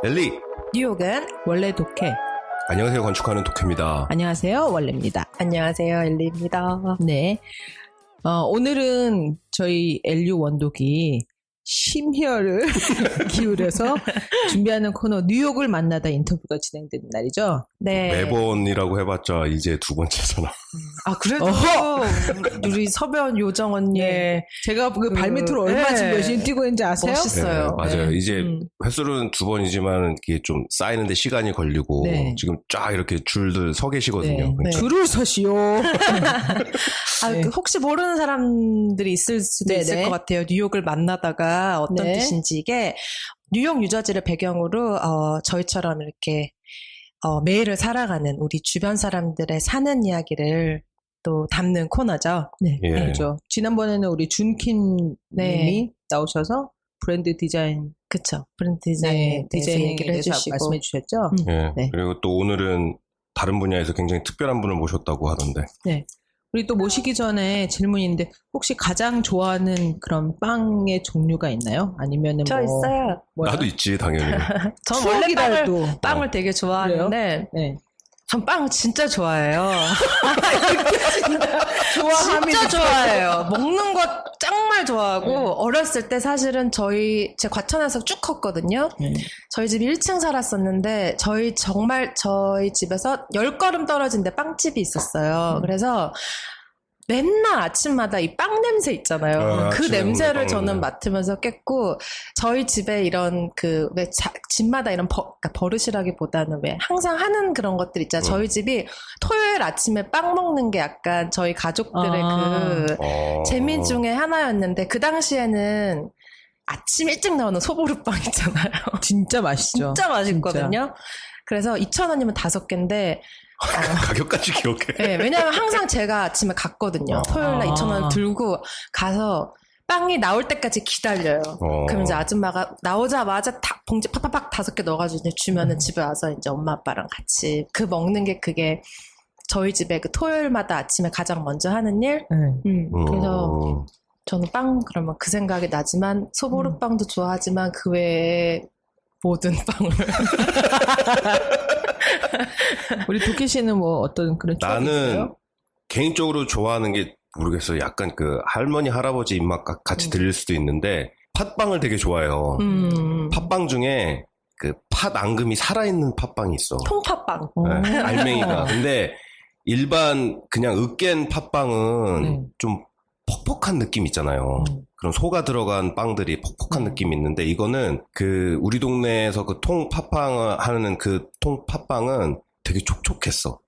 엘리. 뉴욕은 원래 독해. 안녕하세요. 건축하는 독해입니다. 안녕하세요. 원래입니다. 안녕하세요. 엘리입니다. 네. 오늘은 저희 LU 원독이 심혈을 기울여서 준비하는 코너 뉴욕을 만나다 인터뷰가 진행되는 날이죠. 네. 매번이라고 해봤자 이제 두 번째잖아. 아, 그래도 우리 서변 요정 언니. 네. 제가 그 발밑으로 얼마나 지금 열심히 뛰고 있는지 아세요? 멋있어요. 네, 맞아요. 네. 이제 횟수는 두 번이지만 이게 좀 쌓이는데 시간이 걸리고 네. 지금 쫙 이렇게 줄들 서 계시거든요. 네. 그러니까. 줄을 서시오. 아, 그 혹시 모르는 사람들이 있을 수도 있을 것 같아요. 뉴욕을 만나다가 어떤 네. 뜻인지. 이게 뉴욕 뉴저지를 배경으로 저희처럼 이렇게 매일을 살아가는 우리 주변 사람들의 사는 이야기를 또 담는 코너죠. 네, 예. 그렇죠. 지난번에는 우리 준킨 님이 나오셔서 브랜드 디자인, 그쵸. 브랜드 디자인에 대해서 얘기를 해주시고. 말씀해 주셨죠? 예. 네. 그리고 또 오늘은 다른 분야에서 굉장히 특별한 분을 모셨다고 하던데. 네. 우리 또 모시기 전에 질문인데 혹시 가장 좋아하는 그런 빵의 종류가 있나요? 아니면은 저 뭐 있어요. 뭐야? 나도 있지 당연히. 전 원래 추억이라도. 빵을 되게 좋아하는데 네. 전 빵 진짜 좋아해요. 좋아함이 진짜 좋아해요. 먹는 거 정말 좋아하고 어렸을 때 사실은 제 과천에서 쭉 컸거든요. 저희 집이 1층 살았었는데 저희 집에서 10걸음 떨어진 데 빵집이 있었어요. 그래서 맨날 아침마다 이 빵 냄새 있잖아요. 그 아침에 냄새를 먹는 저는 빵 맡으면서 깼고, 저희 집에 이런 왜 집마다 이런 그러니까 버릇이라기보다는 왜 항상 하는 그런 것들 있잖아요. 저희 집이 토요일 아침에 빵 먹는 게 약간 저희 가족들의 그 재미 중에 하나였는데, 그 당시에는 아침 일찍 나오는 소보루빵 있잖아요. 진짜 맛있죠. 진짜 맛있거든요. 그래서 2,000원이면 5개인데, 가격까지 기억해. 네, 왜냐면 항상 제가 아침에 갔거든요. 토요일날 2,000원 들고 가서 빵이 나올 때까지 기다려요. 그러면 이제 아줌마가 나오자마자 봉지 팍팍팍 5개 넣어가지고 이제 주면은 집에 와서 이제 엄마 아빠랑 같이 먹는 게 그게 저희 집에 그 토요일마다 아침에 가장 먼저 하는 일. 그래서 저는 빵 그러면 그 생각이 나지만 소보루빵도 좋아하지만 그 외에 모든 빵을. 우리 도끼 씨는 뭐 어떤 그런 추억이 나는 있어요? 개인적으로 좋아하는 게 모르겠어요. 약간 그 할머니 할아버지 입맛 같이 들릴 수도 있는데 팥빵을 되게 좋아해요. 팥빵 중에 그 팥 앙금이 살아있는 팥빵이 있어. 통팥빵. 네, 알맹이가. 근데 일반 그냥 으깬 팥빵은 좀 퍽퍽한 느낌 있잖아요. 그런 소가 들어간 빵들이 퍽퍽한 느낌이 있는데 이거는 그 우리 동네에서 그 통 팥빵을 하는 그 통 팥빵은 되게 촉촉했어.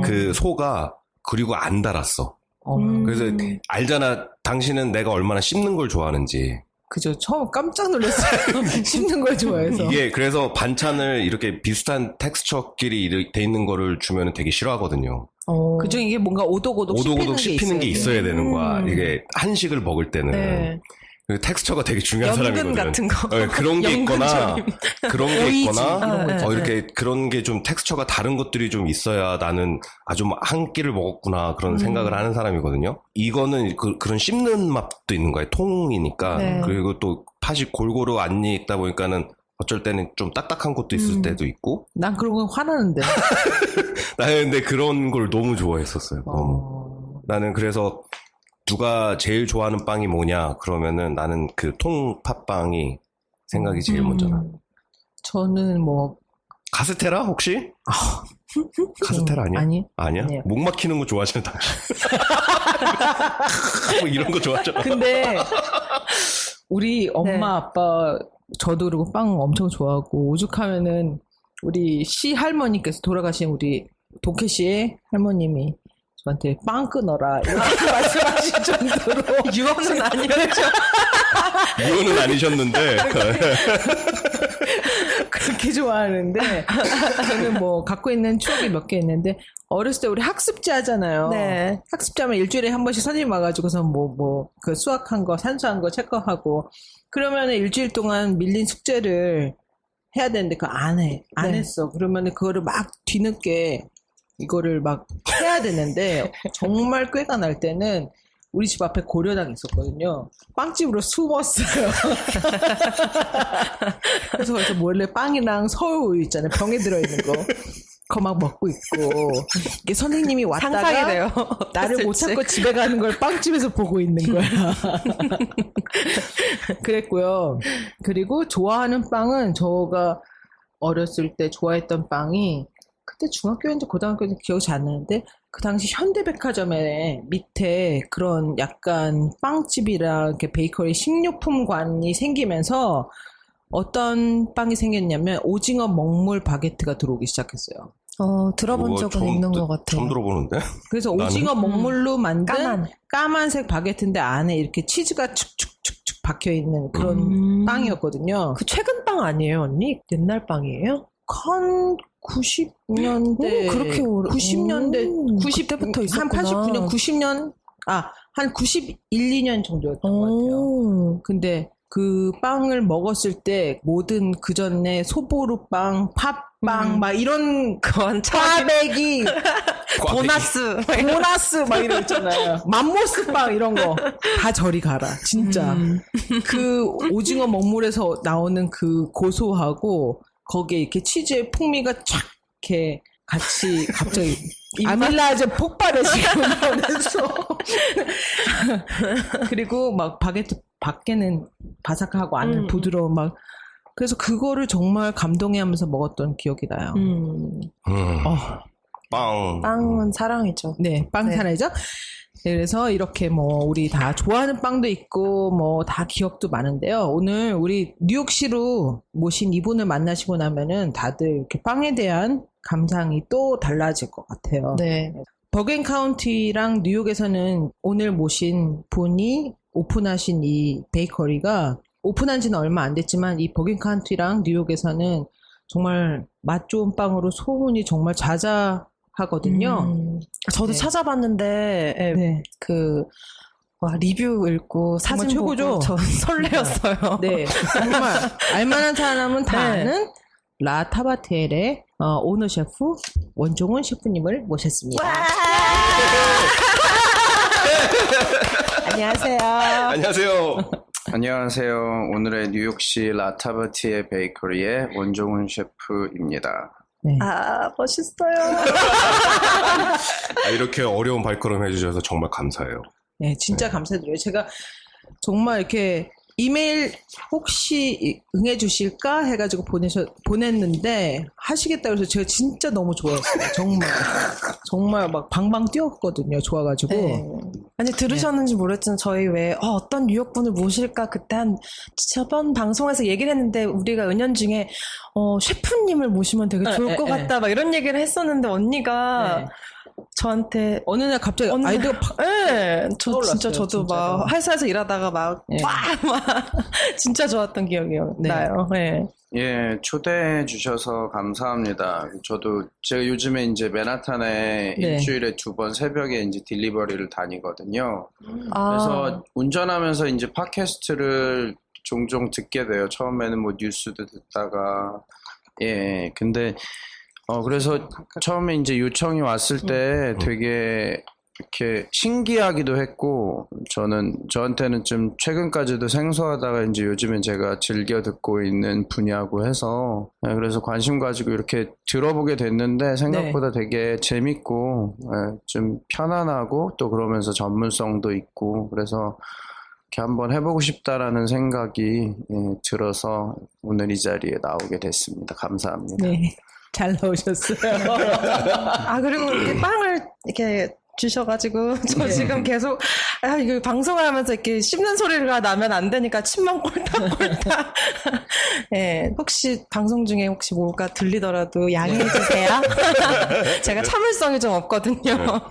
그 소가 그리고 안 달았어. 그래서 알잖아. 당신은 내가 얼마나 씹는 걸 좋아하는지. 그죠. 처음 깜짝 놀랐어요. 씹는 걸 좋아해서. 이게 그래서 반찬을 이렇게 비슷한 텍스처끼리 돼 있는 거를 주면 되게 싫어하거든요. 그중에 이게 뭔가 오독오독 씹히는 게 있어야 되는 거야. 이게 한식을 먹을 때는. 네. 그 텍스처가 되게 중요한 연근 사람이거든. 같은 거. 그런 게 있거나, 그런 게 있거나, 거 이렇게 그런 게 좀 텍스처가 다른 것들이 좀 있어야 나는 아주 한 끼를 먹었구나 그런 생각을 하는 사람이거든요. 이거는 그런 씹는 맛도 있는 거예요. 통이니까. 네. 그리고 또 팥이 골고루 안 익다 보니까는 어쩔 때는 좀 딱딱한 것도 있을 때도 있고. 난 그런 건 화나는데. 나는 근데 그런 걸 너무 좋아했었어요. 너무. 나는 그래서 누가 제일 좋아하는 빵이 뭐냐 그러면은 나는 그 통 팥빵이 생각이 제일 먼저 나. 저는 뭐 카스테라 혹시? 카스테라 아니야? 아니. 아니야? 아니에요. 목 막히는 거 좋아하잖아 당신. 뭐 이런 거 좋아하잖아. 근데 우리 엄마 아빠 저도 그리고 빵 엄청 좋아하고 오죽하면은 우리 시 할머니께서 돌아가신 우리 도케 씨의 할머님이 저한테 빵 끊어라 이렇게 말씀하실 정도로 유언은 아니었죠. 이거는 아니셨는데. 그렇게 좋아하는데 저는 뭐 갖고 있는 추억이 몇 개 있는데 어렸을 때 우리 학습지 하잖아요. 네. 학습지 하면 일주일에 한 번씩 선생님 와가지고서 그 수학한 거 산수한 거 체크하고 그러면은 일주일 동안 밀린 숙제를 해야 되는데 그거 안 했어. 그러면은 그거를 막 뒤늦게 이거를 막 해야 되는데 정말 꾀가 날 때는 우리 집 앞에 고려당 있었거든요. 빵집으로 숨었어요. 그래서 거기서 몰래 빵이랑 서울우유 있잖아요. 병에 들어있는 거. 그거 막 먹고 있고. 이게 선생님이 왔다가 상상이 돼요. 나를 못 찾고 집에 가는 걸 빵집에서 보고 있는 거야. 그랬고요. 그리고 좋아하는 빵은 저가 어렸을 때 좋아했던 빵이 그때 중학교인지 고등학교인지 기억이 잘 안 나는데 그 당시 현대백화점에 밑에 그런 약간 빵집이랑 이렇게 베이커리 식료품관이 생기면서 어떤 빵이 생겼냐면 오징어 먹물 바게트가 들어오기 시작했어요. 들어본 적은 있는 것 같아요. 처음 들어보는데? 그래서 오징어 먹물로 만든 까만. 색 바게트인데 안에 이렇게 치즈가 축축축축 박혀있는 그런 빵이었거든요. 그 최근 빵 아니에요, 언니? 옛날 빵이에요? 한 90년대 그렇게 오래 90년대 90 그때부터 한 있었구나. 89년 90년 한 91, 2년 정도였던 것 같아요. 근데 그 빵을 먹었을 때 모든 그 전에 소보루빵, 팥빵 막 이런 꽈배기 보나스 막 이런 거 있잖아요. 맘모스빵 이런 거 다 저리 가라 진짜. 그 오징어 먹물에서 나오는 그 고소하고 거기에 이렇게 치즈의 풍미가 촥 이렇게 같이 갑자기 아밀라제 폭발해 지금 면에서 그리고 막 바게트 밖에는 바삭하고 안은 부드러운 막 그래서 그거를 정말 감동해하면서 먹었던 기억이 나요. 빵은 사랑이죠. 네, 빵 네. 사랑이죠. 네, 그래서 이렇게 뭐 우리 다 좋아하는 빵도 있고 뭐 다 기억도 많은데요. 오늘 우리 뉴욕시로 모신 이분을 만나시고 나면은 다들 이렇게 빵에 대한 감상이 또 달라질 것 같아요. 네. 버겐 카운티랑 뉴욕에서는 오늘 모신 분이 오픈하신 이 베이커리가 오픈한 지는 얼마 안 됐지만 이 버겐 카운티랑 뉴욕에서는 정말 맛 좋은 빵으로 소문이 정말 자자하거든요. 저도 네. 찾아봤는데 네. 리뷰 읽고 사진 최고죠? 보고 저 설레었어요. 네, 정말 알만한 사람은 다 네. 아는 라 타바텔의 오너 셰프 원종훈 셰프님을 모셨습니다. 안녕하세요. 안녕하세요. 안녕하세요. 오늘의 뉴욕시 라타바티의 베이커리의 원종훈 셰프입니다. 네. 멋있어요. 이렇게 어려운 발걸음 해주셔서 정말 감사해요. 네, 진짜 감사드려요. 제가 정말 이렇게 이메일 혹시 응해 주실까 해가지고 보냈는데 하시겠다고 해서 제가 진짜 너무 좋아했어요. 정말 막 방방 뛰었거든요. 좋아가지고. 네. 아니 들으셨는지 모르겠지만 저희 왜 어떤 뉴욕 분을 모실까 그때 저번 방송에서 얘기를 했는데 우리가 은연중에 셰프님을 모시면 되게 좋을 것 같다 막 이런 얘기를 했었는데 언니가 저한테 어느 날 갑자기 아이디어가 팍 진짜 저도 진짜로. 막 회사에서 일하다가 막 진짜 좋았던 기억이 나요. 네. 예, 초대해 주셔서 감사합니다. 제가 요즘에 이제 맨하탄에 일주일에 2번 새벽에 이제 딜리버리를 다니거든요. 그래서 운전하면서 이제 팟캐스트를 종종 듣게 돼요. 처음에는 뭐 뉴스도 듣다가 근데 그래서 처음에 이제 요청이 왔을 때 되게 이렇게 신기하기도 했고, 저한테는 좀 최근까지도 생소하다가 이제 요즘엔 제가 즐겨 듣고 있는 분야고 해서, 그래서 관심 가지고 이렇게 들어보게 됐는데 생각보다 되게 재밌고, 좀 편안하고 또 그러면서 전문성도 있고, 그래서 이렇게 한번 해보고 싶다라는 생각이 들어서 오늘 이 자리에 나오게 됐습니다. 감사합니다. 네. 잘 나오셨어요. 그리고 이렇게 빵을 이렇게 주셔가지고 저 지금 계속 이거 방송을 하면서 이렇게 씹는 소리가 나면 안 되니까 침만 꼴딱꼴딱. 혹시 방송 중에 혹시 뭐가 들리더라도 양해해 주세요. 제가 참을성이 좀 없거든요.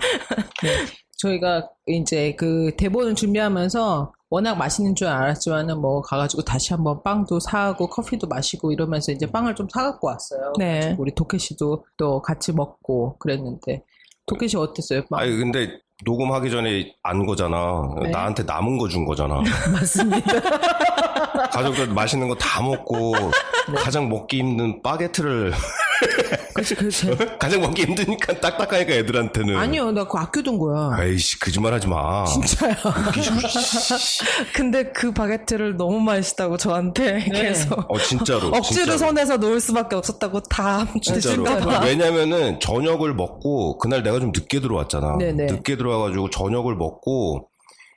저희가 이제 그 대본을 준비하면서 워낙 맛있는 줄 알았지만은 뭐 가가지고 다시 한번 빵도 사고 커피도 마시고 이러면서 이제 빵을 좀 사갖고 왔어요. 네. 우리 도케 씨도 또 같이 먹고 그랬는데 도케 씨 어땠어요? 빵? 근데 녹음하기 전에 안 거잖아. 나한테 남은 거 준 거잖아. 맞습니다. 가족들 맛있는 거 다 먹고 가장 먹기 힘든 바게트를 그렇지, 그렇지. 가장 먹기 힘드니까 딱딱하니까 애들한테는. 아니요, 나 그거 아껴둔 거야. 아이씨, 거짓말 하지 마. 진짜야. 근데 그 바게트를 너무 맛있다고 저한테 계속 진짜로. 억지로 진짜로. 손에서 놓을 수밖에 없었다고 다 진짜로. 드실까봐. 왜냐면은 저녁을 먹고 그날 내가 좀 늦게 들어왔잖아. 네네. 늦게 들어와가지고 저녁을 먹고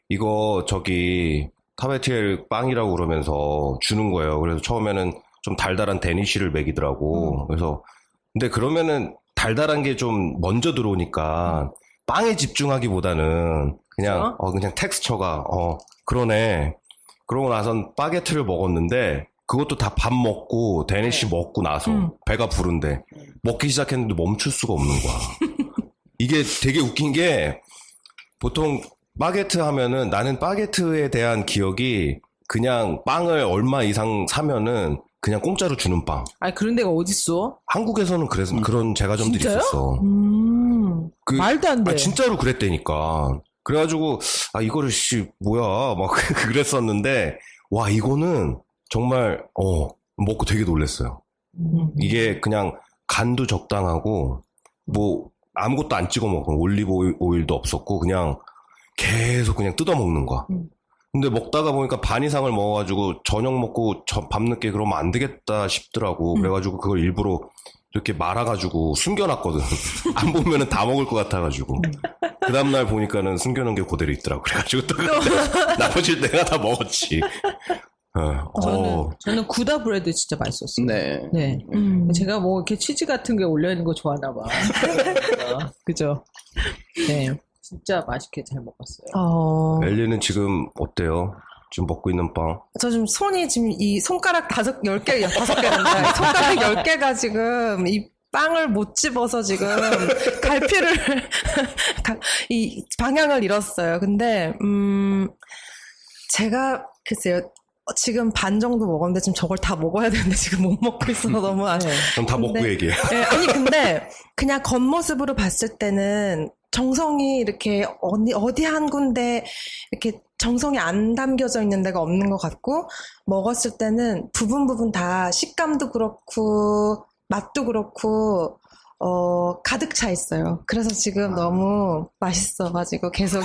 이거 저기 타베티엘 빵이라고 그러면서 주는 거예요. 그래서 처음에는 좀 달달한 데니쉬를 먹이더라고. 그래서 근데 그러면은 달달한 게 좀 먼저 들어오니까 빵에 집중하기보다는 그냥 그냥 텍스처가 그러네. 그러고 나선 바게트를 먹었는데 그것도 다 밥 먹고 데니쉬 먹고 나서 배가 부른데 먹기 시작했는데 멈출 수가 없는 거야. 이게 되게 웃긴 게 보통 바게트 하면은 나는 바게트에 대한 기억이 그냥 빵을 얼마 이상 사면은 그냥 공짜로 주는 빵. 아니, 그런 데가 어딨어? 한국에서는 그래서 그런 제과점들이 진짜요? 있었어. 말도 안 돼. 진짜로 그랬다니까. 그래가지고 이거를 뭐야 막 그랬었는데 와 이거는 정말 먹고 되게 놀랐어요. 이게 그냥 간도 적당하고 뭐 아무것도 안 찍어 먹고 올리브 오일도 없었고 그냥 계속 그냥 뜯어 먹는 거야. 근데 먹다가 보니까 반 이상을 먹어가지고 저녁 먹고 밤늦게 그러면 안 되겠다 싶더라고. 그래가지고 그걸 일부러 이렇게 말아가지고 숨겨놨거든. 안 보면은 다 먹을 것 같아가지고. 그 다음날 보니까는 숨겨놓은 게 그대로 있더라고. 그래가지고 또 나머지 내가 다 먹었지. 저는 구다 브레드 진짜 맛있었어요. 네. 네. 제가 뭐 이렇게 치즈 같은 게 올려있는 거 좋아하나 봐. 그죠? 네. 진짜 맛있게 잘 먹었어요. 엘리는 지금 어때요? 지금 먹고 있는 빵? 저 지금 손이 지금 이 손가락 10개인데 손가락 10개가 지금 이 빵을 못 집어서 지금 갈피를 이 방향을 잃었어요. 근데 제가 글쎄요. 지금 반 정도 먹었는데 지금 저걸 다 먹어야 되는데 지금 못 먹고 있어서 너무 그럼 다 먹고 얘기해. 네, 아니 근데 그냥 겉모습으로 봤을 때는 정성이 이렇게 어디 한 군데 이렇게 정성이 안 담겨져 있는 데가 없는 것 같고 먹었을 때는 부분 다 식감도 그렇고 맛도 그렇고 가득 차 있어요. 그래서 지금 너무 맛있어가지고 계속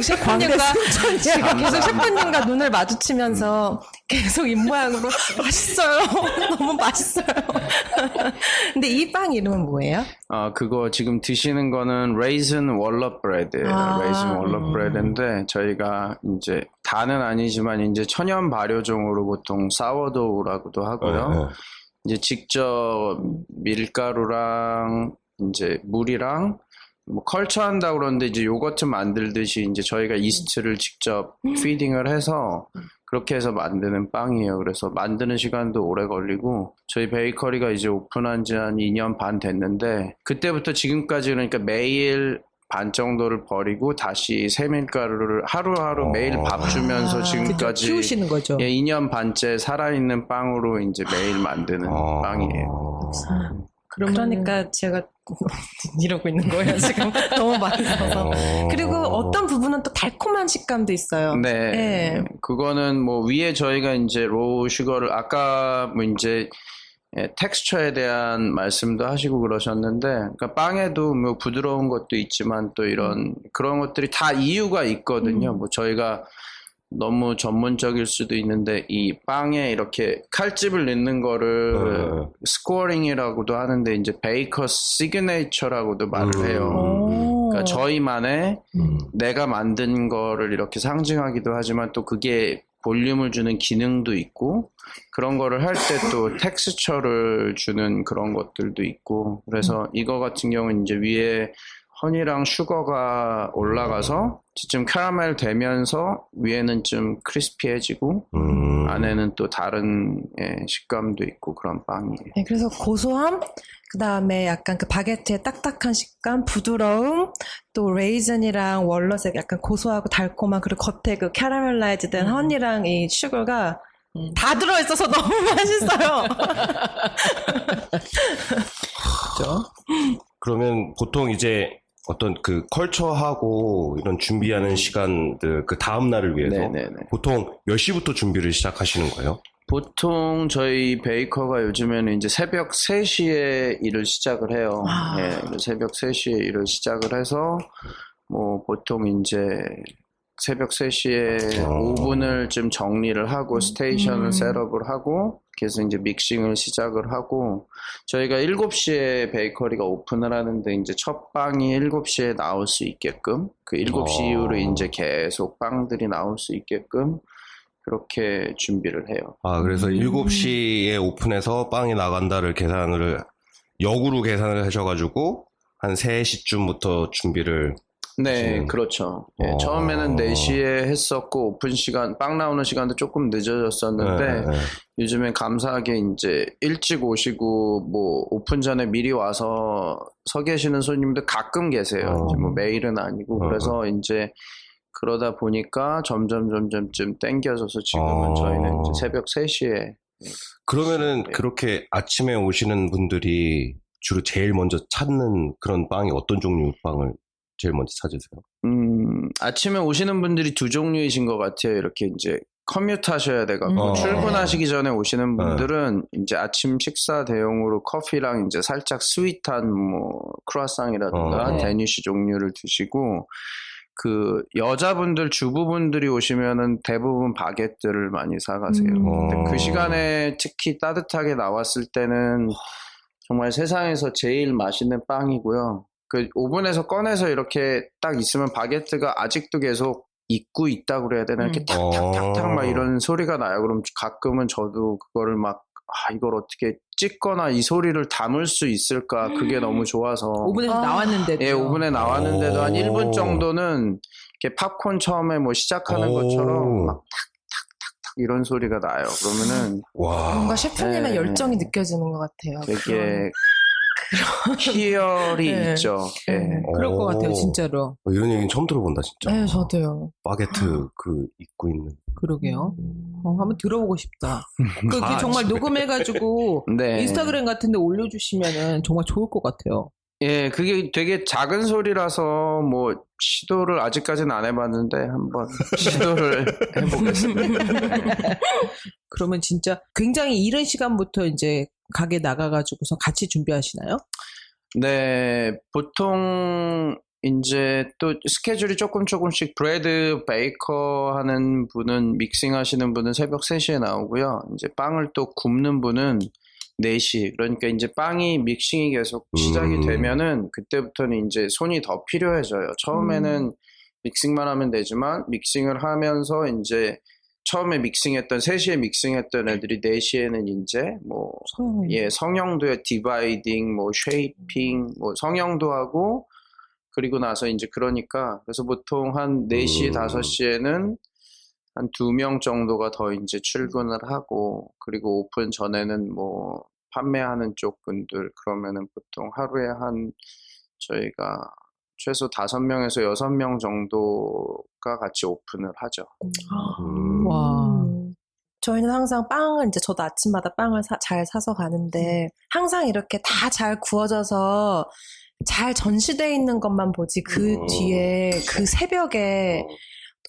셰프님과 눈을 마주치면서 계속 입모양으로 맛있어요. 너무 맛있어요. 근데 이 빵 이름은 뭐예요? 그거 지금 드시는 거는 레이즌 월넛 브레드예요. 레이즌 월넛 브레드인데 저희가 이제 다는 아니지만 이제 천연 발효종으로 보통 사워도우라고도 하고요. 이제 직접 밀가루랑 이제 물이랑 뭐 컬처한다고 그러는데 이제 요거트 만들듯이 이제 저희가 이스트를 직접 피딩을 해서 그렇게 해서 만드는 빵이에요. 그래서 만드는 시간도 오래 걸리고 저희 베이커리가 이제 오픈한 지 한 2년 반 됐는데 그때부터 지금까지 그러니까 매일 반 정도를 버리고 다시 새밀가루를 하루하루 매일 밥 주면서 지금까지 키우시는 거죠. 2년 반째 살아있는 빵으로 이제 매일 만드는 빵이에요. 그러니까 제가 이러고 있는 거예요. 지금 너무 맛있어서. 그리고 어떤 부분은 또 달콤한 식감도 있어요. 네. 네. 그거는 뭐 위에 저희가 이제 로우 슈거를 아까 뭐 이제 텍스처에 대한 말씀도 하시고 그러셨는데, 그러니까 빵에도 뭐 부드러운 것도 있지만 또 이런 그런 것들이 다 이유가 있거든요. 뭐 저희가 너무 전문적일 수도 있는데 이 빵에 이렇게 칼집을 넣는 거를 스코어링이라고도 하는데 이제 베이커 시그네이처라고도 말을 해요. 그러니까 저희만의 내가 만든 거를 이렇게 상징하기도 하지만 또 그게 볼륨을 주는 기능도 있고 그런 거를 할 때 또 텍스처를 주는 그런 것들도 있고 그래서 이거 같은 경우는 이제 위에 허니랑 슈거가 올라가서 좀 캐러멜 되면서 위에는 좀 크리스피해지고 안에는 또 다른 식감도 있고 그런 빵이에요. 네, 그래서 고소함, 그 다음에 약간 그 바게트의 딱딱한 식감, 부드러움, 또 레이즌이랑 월넛의 약간 고소하고 달콤한 그리고 겉에 그 캐러멜라이즈 된 허니랑 이 슈거가 다 들어있어서 너무 맛있어요. 그렇죠? 그러면 보통 이제 어떤 그 컬처하고 이런 준비하는 시간들 그 다음 날을 위해서 네네네. 보통 몇 시부터 준비를 시작하시는 거예요? 보통 저희 베이커가 요즘에는 이제 새벽 3시에 일을 시작을 해요. 예, 새벽 3시에 일을 시작을 해서 뭐 보통 이제 새벽 3시에 오븐을 좀 정리를 하고 스테이션을 셋업을 하고 그래서 이제 믹싱을 시작을 하고 저희가 7시에 베이커리가 오픈을 하는데 이제 첫 빵이 7시에 나올 수 있게끔 그 7시 이후로 이제 계속 빵들이 나올 수 있게끔 그렇게 준비를 해요. 아, 그래서 7시에 오픈해서 빵이 나간다를 역으로 계산을 하셔가지고 한 3시쯤부터 준비를 네, 그렇죠. 예, 처음에는 4시에 했었고, 오픈 시간, 빵 나오는 시간도 조금 늦어졌었는데, 요즘엔 감사하게 이제 일찍 오시고, 뭐, 오픈 전에 미리 와서 서 계시는 손님들 가끔 계세요. 이제 뭐 매일은 아니고, 그래서 이제 그러다 보니까 점점 땡겨져서 지금은 저희는 이제 새벽 3시에. 그러면은 그렇게 아침에 오시는 분들이 주로 제일 먼저 찾는 그런 빵이 어떤 종류 빵을 제일 먼저 찾으세요? 아침에 오시는 분들이 두 종류이신 것 같아요. 이렇게 이제 커뮤트 하셔야 돼가지고 출근하시기 전에 오시는 분들은 이제 아침 식사 대용으로 커피랑 이제 살짝 스윗한 뭐 크루아상이라든가 데니쉬 종류를 드시고 그 여자분들 주부분들이 오시면은 대부분 바게트를 많이 사가세요. 근데 그 시간에 특히 따뜻하게 나왔을 때는 정말 세상에서 제일 맛있는 빵이고요. 그 오븐에서 꺼내서 이렇게 딱 있으면 바게트가 아직도 계속 익고 있다고 그래야 되나? 이렇게 탁탁탁탁 막 이런 소리가 나요. 그럼 가끔은 저도 그거를 막 이걸 어떻게 찍거나 이 소리를 담을 수 있을까? 그게 너무 좋아서. 오븐에서 나왔는데도. 예, 오븐에 나왔는데도 한 1분 정도는 이렇게 팝콘 처음에 뭐 시작하는 것처럼 막 탁탁탁탁 이런 소리가 나요. 그러면은 뭔가 셰프님의 열정이 느껴지는 것 같아요. 되게 희열이 있죠. 그럴 것 같아요, 진짜로. 이런 얘기는 처음 들어본다, 진짜. 네, 저도요. 바게트 입고 있는. 그러게요. 한번 들어보고 싶다. 그게 정말 녹음해가지고 네. 인스타그램 같은 데 올려주시면은 정말 좋을 것 같아요. 예, 그게 되게 작은 소리라서 뭐 시도를 아직까지는 안 해봤는데 한번 시도를 해보겠습니다. 그러면 진짜 굉장히 이른 시간부터 이제 가게 나가가지고서 같이 준비하시나요? 네, 보통 이제 또 스케줄이 조금씩 브레드 베이커 하는 분은 믹싱 하시는 분은 새벽 3시에 나오고요. 이제 빵을 또 굽는 분은 4시. 그러니까 이제 빵이 믹싱이 계속 시작이 되면은 그때부터는 이제 손이 더 필요해져요. 처음에는 믹싱만 하면 되지만 믹싱을 하면서 이제 처음에 믹싱했던 3시에 믹싱했던 애들이 4시에는 이제 뭐 성형도에 디바이딩, 뭐 쉐이핑, 뭐 성형도 하고 그리고 나서 이제 그러니까 그래서 보통 한 4시, 5시에는 한 2명 정도가 더 이제 출근을 하고 그리고 오픈 전에는 뭐 판매하는 쪽 분들 그러면은 보통 하루에 한 저희가 최소 5명에서 6명 정도가 같이 오픈을 하죠. 와. 저희는 항상 빵을 이제 저도 아침마다 빵을 잘 사서 가는데 항상 이렇게 다 잘 구워져서 잘 전시되어 있는 것만 보지 그 뒤에 그 새벽에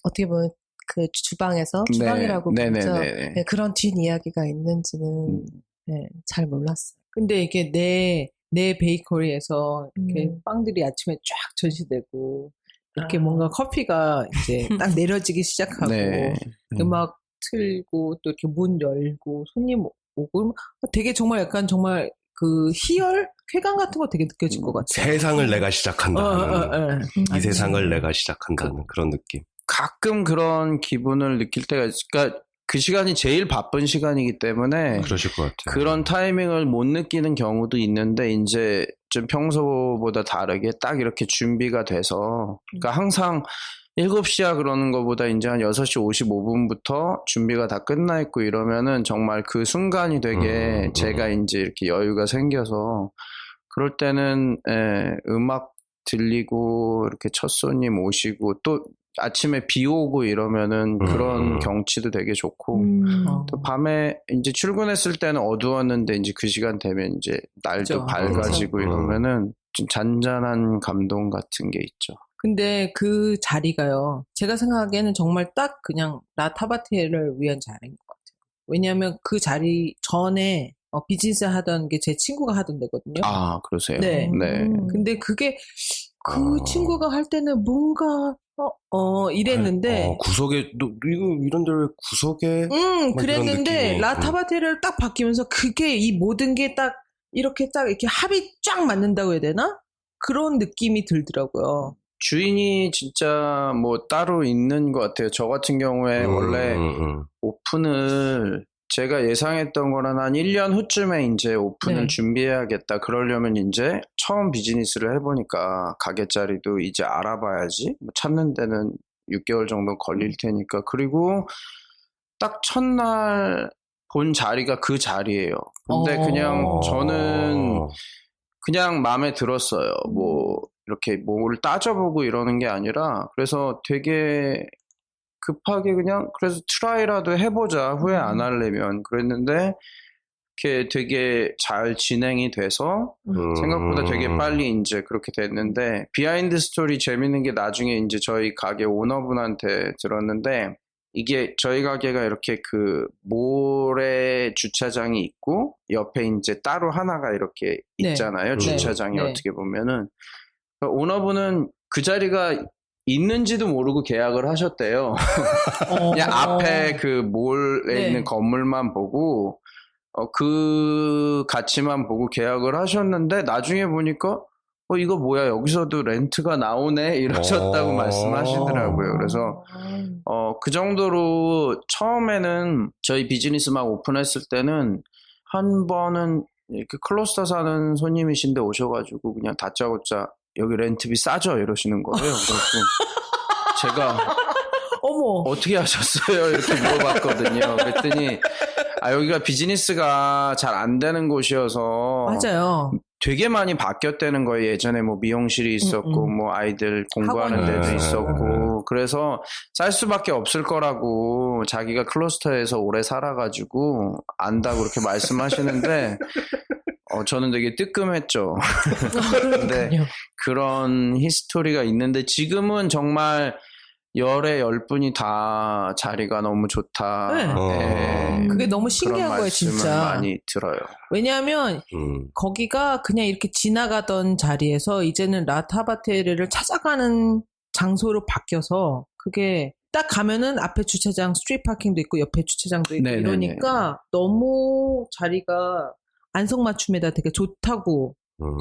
어떻게 보면 그 주방이라고 부르죠. 네, 그런 뒷이야기가 있는지는 잘 몰랐어요. 근데 이게 내 베이커리에서 이렇게 빵들이 아침에 쫙 전시되고 이렇게 뭔가 커피가 이제 딱 내려지기 시작하고 음악 틀고 또 이렇게 문 열고 손님 오고 되게 정말 약간 정말 그 희열? 쾌감 같은 거 되게 느껴질 것 같아요. 세상을 내가 시작한다는 이 세상을 내가 시작한다는 그런 느낌. 가끔 그런 기분을 느낄 때가 그러니까 그 시간이 제일 바쁜 시간이기 때문에 그러실 것 같아요. 그런 타이밍을 못 느끼는 경우도 있는데 이제 좀 평소보다 다르게 딱 이렇게 준비가 돼서 그러니까 항상 7시야 그러는 것보다 이제 한 6시 55분부터 준비가 다 끝나 있고 이러면은 정말 그 순간이 되게 제가 이제 이렇게 여유가 생겨서 그럴 때는 음악 들리고 이렇게 첫 손님 오시고 또 아침에 비 오고 이러면은 그런 경치도 되게 좋고 또 밤에 이제 출근했을 때는 어두웠는데 이제 그 시간 되면 이제 날도 밝아지고 이러면은 좀 잔잔한 감동 같은 게 있죠. 근데 그 자리가요. 제가 생각하기에는 정말 딱 그냥 라타바티를 위한 자리인 것 같아요. 왜냐하면 그 자리 전에 비즈니스 하던 게 제 친구가 하던 데거든요. 아, 그러세요? 네. 네. 근데 그게 그 친구가 할 때는 뭔가 이랬는데 구석에 이런 데왜 구석에 그랬는데 라타바테를 딱 바뀌면서 그게 이 모든 게 딱 이렇게 합이 쫙 맞는다고 해야 되나? 그런 느낌이 들더라고요. 주인이 진짜 뭐 따로 있는 것 같아요. 저 같은 경우에 원래 오픈을 제가 예상했던 거는 한 1년 후쯤에 이제 오픈을 준비해야겠다. 그러려면 이제 처음 비즈니스를 해보니까 가게 자리도 이제 알아봐야지. 뭐 찾는 데는 6개월 정도 걸릴 테니까. 그리고 딱 첫날 본 자리가 그 자리예요. 근데 그냥 저는 그냥 마음에 들었어요. 뭐 이렇게 뭘 따져보고 이러는 게 아니라 그래서 되게 급하게 그냥 그래서 트라이라도 해보자. 후회 안 하려면 그랬는데 이렇게 되게 잘 진행이 돼서 생각보다 되게 빨리 이제 그렇게 됐는데 비하인드 스토리 재밌는 게 나중에 이제 저희 가게 오너분한테 들었는데 이게 저희 가게가 이렇게 그 모래 주차장이 있고 옆에 이제 따로 하나가 이렇게 있잖아요. 주차장이 어떻게 보면은 오너분은 그 자리가 있는지도 모르고 계약을 하셨대요. 그냥 앞에 그 몰에 있는 건물만 보고 그 가치만 보고 계약을 하셨는데 나중에 보니까 이거 뭐야 여기서도 렌트가 나오네 이러셨다고 말씀하시더라고요. 그래서 그 정도로 처음에는 저희 비즈니스 막 오픈했을 때는 한 번은 이렇게 클로스터 사는 손님이신데 오셔가지고 그냥 다짜고짜 여기 렌트비 싸죠 이러시는 거예요. 그래서 제가 어머 어떻게 하셨어요 이렇게 물어봤거든요. 그랬더니 여기가 비즈니스가 잘 안 되는 곳이어서 맞아요. 되게 많이 바뀌었다는 거예요. 예전에 뭐 미용실이 있었고 뭐 아이들 공부하는 데도 있었고 그래서 쌀 수밖에 없을 거라고 자기가 클러스터에서 오래 살아가지고 안다고 그렇게 말씀하시는데 저는 되게 뜨끔했죠. 근데 그런 히스토리가 있는데 지금은 정말 10에 10분이 다 자리가 너무 좋다. 네. 그게 너무 신기한 거예요, 진짜. 많이 들어요. 왜냐하면 거기가 그냥 이렇게 지나가던 자리에서 이제는 라타바테를 찾아가는 장소로 바뀌어서 그게 딱 가면은 앞에 주차장 스트리트 파킹도 있고 옆에 주차장도 있고 네네네. 이러니까 너무 자리가 안성맞춤에다 되게 좋다고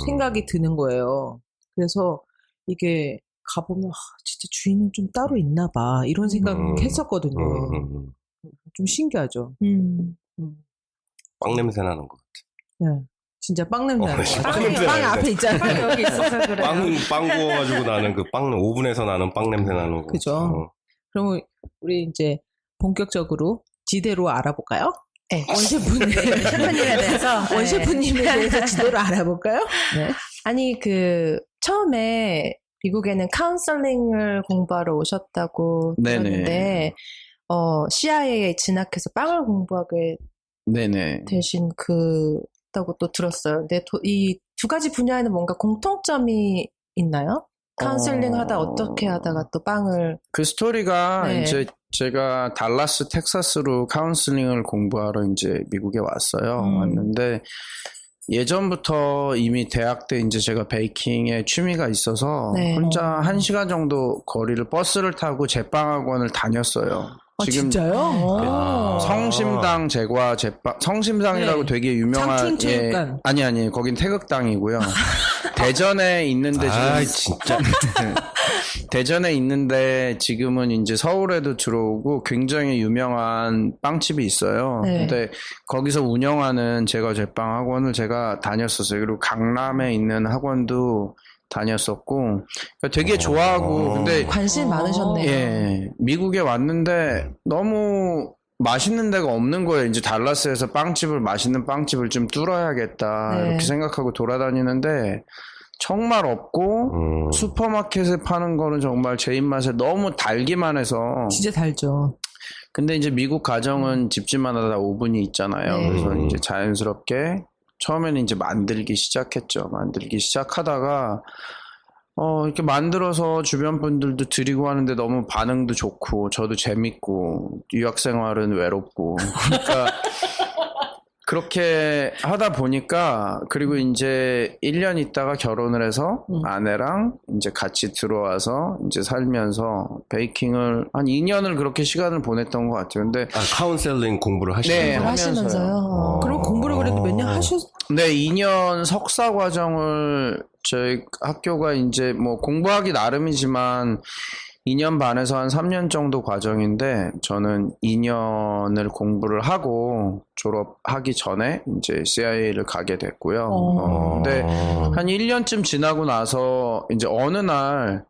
생각이 드는 거예요. 그래서 이게 가보면 진짜 주인은 좀 따로 있나 봐 이런 생각했었거든요. 좀 신기하죠. 빵 냄새 나는 것 같아. 네, 진짜 빵 냄새 나는 것 같아. 냄새 빵이 나는데. 앞에 있잖아요. 빵이 여기 있어서 그래요. 빵 구워가지고 나는 그 빵 오븐에서 나는 빵 냄새 나는 거. 그죠. 그럼 우리 이제 본격적으로 지대로 알아볼까요? 네. 원셰프님 셰프님에 대해서 원셰프님에 대해서 지대로 알아볼까요? 네. 아니 처음에 미국에는 카운셀링을 공부하러 오셨다고 들었는데 CIA에 진학해서 빵을 공부하게 되신 다고 또 들었어요. 근데 이 두 가지 분야에는 뭔가 공통점이 있나요? 카운셀링 하다 어떻게 하다가 또 빵을 그 스토리가 이제 제가 달라스 텍사스로 카운셀링을 공부하러 이제 미국에 왔어요. 왔는데 예전부터 이미 대학 때 이제 제가 베이킹에 취미가 있어서 혼자 1시간 정도 거리를 버스를 타고 제빵학원을 다녔어요. 지금 진짜요? 성심당 제과 제빵 성심당이라고 되게 유명한 장충체육관. 아니 거긴 태극당이고요. 대전에 있는데 지금 진짜 대전에 있는데 지금은 이제 서울에도 들어오고 굉장히 유명한 빵집이 있어요. 근데 거기서 운영하는 제과 제빵 학원을 제가 다녔었어요. 그리고 강남에 있는 학원도 다녔었고 그러니까 되게 좋아하고 근데 관심 많으셨네요. 예, 미국에 왔는데 너무 맛있는 데가 없는 거예요. 이제 달라스에서 맛있는 빵집을 좀 뚫어야겠다 이렇게 생각하고 돌아다니는데 정말 없고 슈퍼마켓에 파는 거는 정말 제 입맛에 너무 달기만 해서 진짜 달죠. 근데 이제 미국 가정은 집집마다 다 오븐이 있잖아요. 그래서 이제 자연스럽게 처음에는 이제 만들기 시작했죠. 만들기 시작하다가 이렇게 만들어서 주변 분들도 드리고 하는데 너무 반응도 좋고, 저도 재밌고, 유학 생활은 외롭고. 그러니까, 그렇게 하다 보니까, 그리고 이제 1년 있다가 결혼을 해서 아내랑 이제 같이 들어와서 이제 살면서 베이킹을 한 2년을 그렇게 시간을 보냈던 것 같아요. 근데 카운셀링 공부를 네, 하시면서요. 그럼 공부를 그래도 몇 년 네, 2년 석사 과정을 저희 학교가 이제 뭐 공부하기 나름이지만 2년 반에서 한 3년 정도 과정인데 저는 2년을 공부를 하고 졸업하기 전에 이제 CIA를 가게 됐고요. 근데 한 1년쯤 지나고 나서 이제 어느 날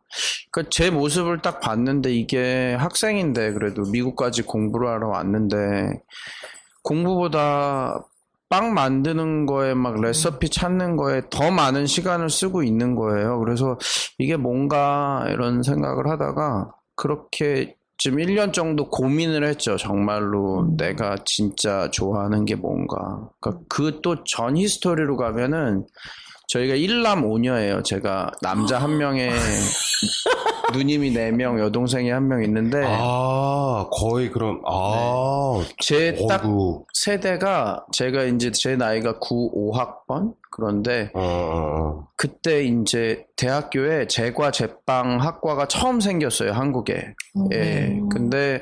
제 모습을 딱 봤는데 이게 학생인데 그래도 미국까지 공부를 하러 왔는데 공부보다 빵 만드는 거에 막 레시피 찾는 거에 더 많은 시간을 쓰고 있는 거예요. 그래서 이게 뭔가 이런 생각을 하다가 그렇게 좀 1년 정도 고민을 했죠. 정말로 내가 진짜 좋아하는 게 뭔가. 그러니까 그 또 전 히스토리로 가면은 저희가 1남 5녀예요. 제가 남자 1명에 누님이 4명, 여동생이 1명 있는데 거의 그럼 제 딱 세대가 제가 이제 제 나이가 95학번 그런데 그때 이제 대학교에 제과 제빵 학과가 처음 생겼어요. 한국에. 예. 근데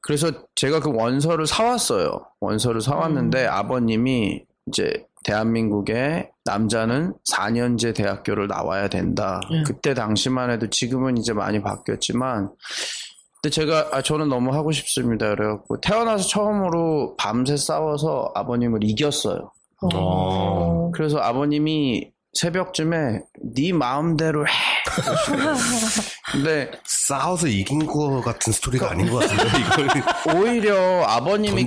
그래서 제가 그 원서를 사왔어요. 원서를 사왔는데 아버님이 이제 대한민국의 남자는 4년제 대학교를 나와야 된다. 그때 당시만 해도 지금은 이제 많이 바뀌었지만 근데 제가 저는 너무 하고 싶습니다. 그래갖고 태어나서 처음으로 밤새 싸워서 아버님을 이겼어요. 그래서 아버님이 새벽쯤에 네 마음대로 해. 근데 싸워서 이긴 거 같은 스토리가 아닌 것 같은데 이거는 오히려 아버님이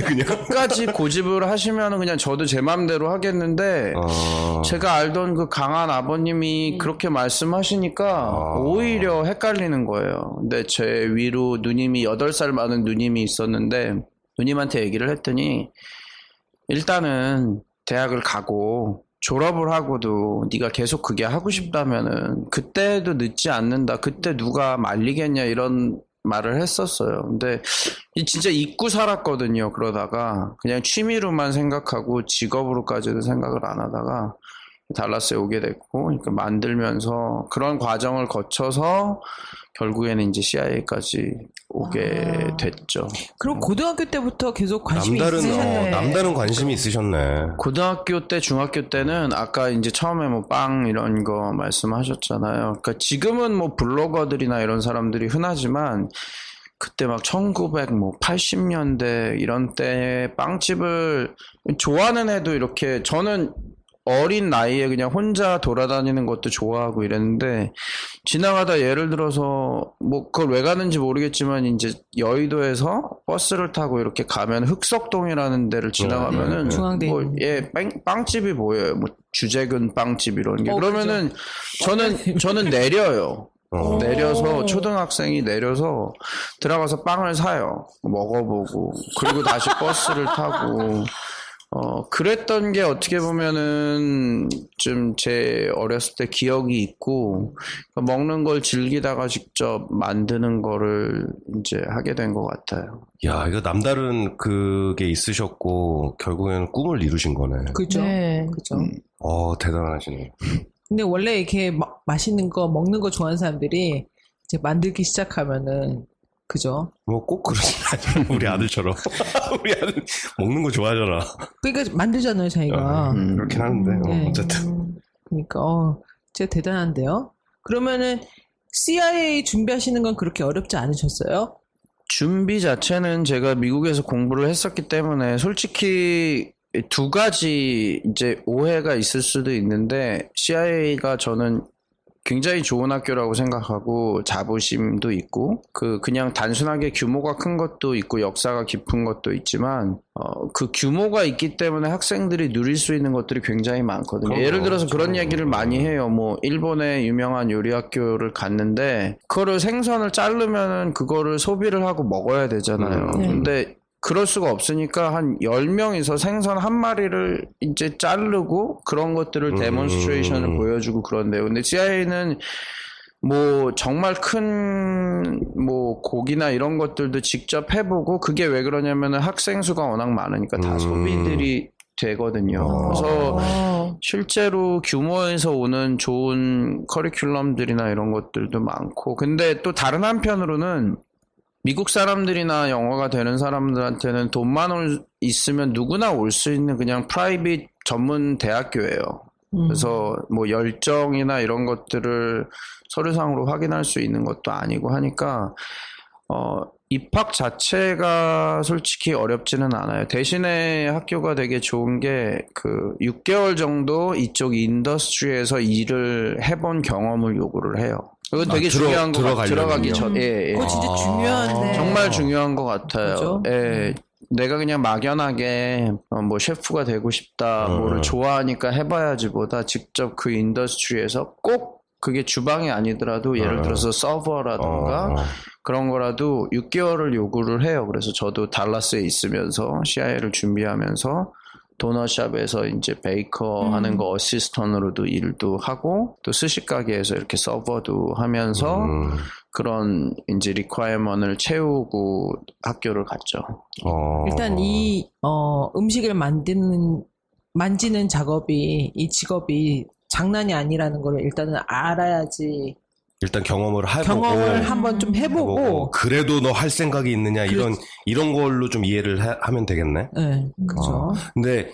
그냥. 끝까지 고집을 하시면 그냥 저도 제 마음대로 하겠는데 제가 알던 그 강한 아버님이 그렇게 말씀하시니까 오히려 헷갈리는 거예요. 근데 제 위로 누님이 8살 많은 누님이 있었는데 누님한테 얘기를 했더니 일단은 대학을 가고 졸업을 하고도 네가 계속 그게 하고 싶다면은 그때도 늦지 않는다. 그때 누가 말리겠냐 이런 말을 했었어요. 근데 진짜 잊고 살았거든요. 그러다가 그냥 취미로만 생각하고 직업으로까지는 생각을 안 하다가 달라스에 오게 됐고 그러니까 만들면서 그런 과정을 거쳐서 결국에는 이제 CIA까지 오게 됐죠. 그럼 고등학교 때부터 계속 관심이 있으셨네. 남다른 관심이 있으셨네. 고등학교 때, 중학교 때는 아까 이제 처음에 뭐 빵 이런 거 말씀하셨잖아요. 그러니까 지금은 뭐 블로거들이나 이런 사람들이 흔하지만 그때 막 1980년대 이런 때 빵집을 좋아하는 애도 이렇게 저는 어린 나이에 그냥 혼자 돌아다니는 것도 좋아하고 이랬는데 지나가다 예를 들어서 뭐 그걸 왜 가는지 모르겠지만 이제 여의도에서 버스를 타고 이렇게 가면 흑석동이라는 데를 지나가면은 뭐 빵집이 보여요. 뭐 주재근 빵집 이런 게 그러면은 저는 내려요. 내려서 초등학생이 내려서 들어가서 빵을 사요. 먹어보고 그리고 다시 버스를 타고 그랬던 게 어떻게 보면은 좀 제 어렸을 때 기억이 있고 먹는 걸 즐기다가 직접 만드는 거를 이제 하게 된 것 같아요. 야, 이거 남다른 그게 있으셨고 결국에는 꿈을 이루신 거네. 그죠? 네. 그죠. 대단하시네. 근데 원래 이렇게 맛있는 거 먹는 거 좋아하는 사람들이 이제 만들기 시작하면은 그죠? 뭐 꼭 그러진 않지만 우리 아들처럼 우리 아들 먹는 거 좋아하잖아. 그러니까 만들잖아요, 자기가. 그렇긴 하는데 네. 어쨌든. 그러니까 진짜 대단한데요. 그러면은 CIA 준비하시는 건 그렇게 어렵지 않으셨어요? 준비 자체는 제가 미국에서 공부를 했었기 때문에 솔직히 두 가지 이제 오해가 있을 수도 있는데 CIA가 저는 굉장히 좋은 학교라고 생각하고 자부심도 있고 그냥 단순하게 규모가 큰 것도 있고 역사가 깊은 것도 있지만 그 규모가 있기 때문에 학생들이 누릴 수 있는 것들이 굉장히 많거든요. 예를 들어서 그런 얘기를 많이 해요. 뭐 일본의 유명한 요리 학교를 갔는데 그거를 생선을 자르면은 그거를 소비를 하고 먹어야 되잖아요. 근데 그럴 수가 없으니까 한 10명이서 생선 한 마리를 이제 자르고 그런 것들을 데몬스트레이션을 보여주고 그런데요. 근데 CIA는 뭐 정말 큰 뭐 고기나 이런 것들도 직접 해보고 그게 왜 그러냐면은 학생 수가 워낙 많으니까 다 소비들이 되거든요. 그래서 실제로 규모에서 오는 좋은 커리큘럼들이나 이런 것들도 많고 근데 또 다른 한편으로는 미국 사람들이나 영어가 되는 사람들한테는 돈만 있으면 누구나 올 수 있는 그냥 프라이빗 전문 대학교예요. 그래서 뭐 열정이나 이런 것들을 서류상으로 확인할 수 있는 것도 아니고 하니까 입학 자체가 솔직히 어렵지는 않아요. 대신에 학교가 되게 좋은 게 그 6개월 정도 이쪽 인더스트리에서 일을 해본 경험을 요구를 해요. 그건 되게 중요한 거 같아요. 들어가기 전에. 그거 진짜 중요한데. 정말 중요한 것 같아요. 그죠? 예. 내가 그냥 막연하게 뭐 셰프가 되고 싶다, 뭐를 좋아하니까 해봐야지보다 직접 그 인더스트리에서 꼭 그게 주방이 아니더라도 예를 들어서 서버라든가 그런 거라도 6개월을 요구를 해요. 그래서 저도 달라스에 있으면서 CIA를 준비하면서 도넛샵에서 이제 베이커 하는 거 어시스턴으로도 일도 하고 또 스시 가게에서 이렇게 서버도 하면서 그런 이제 리퀘어먼트를 채우고 학교를 갔죠. 일단 이 음식을 만지는 작업이 이 직업이 장난이 아니라는 걸 일단은 알아야지. 일단 경험을 한번 좀 해보고 그래도 너 할 생각이 있느냐 이런 걸로 좀 이해를 하면 되겠네. 네, 그렇죠. 근데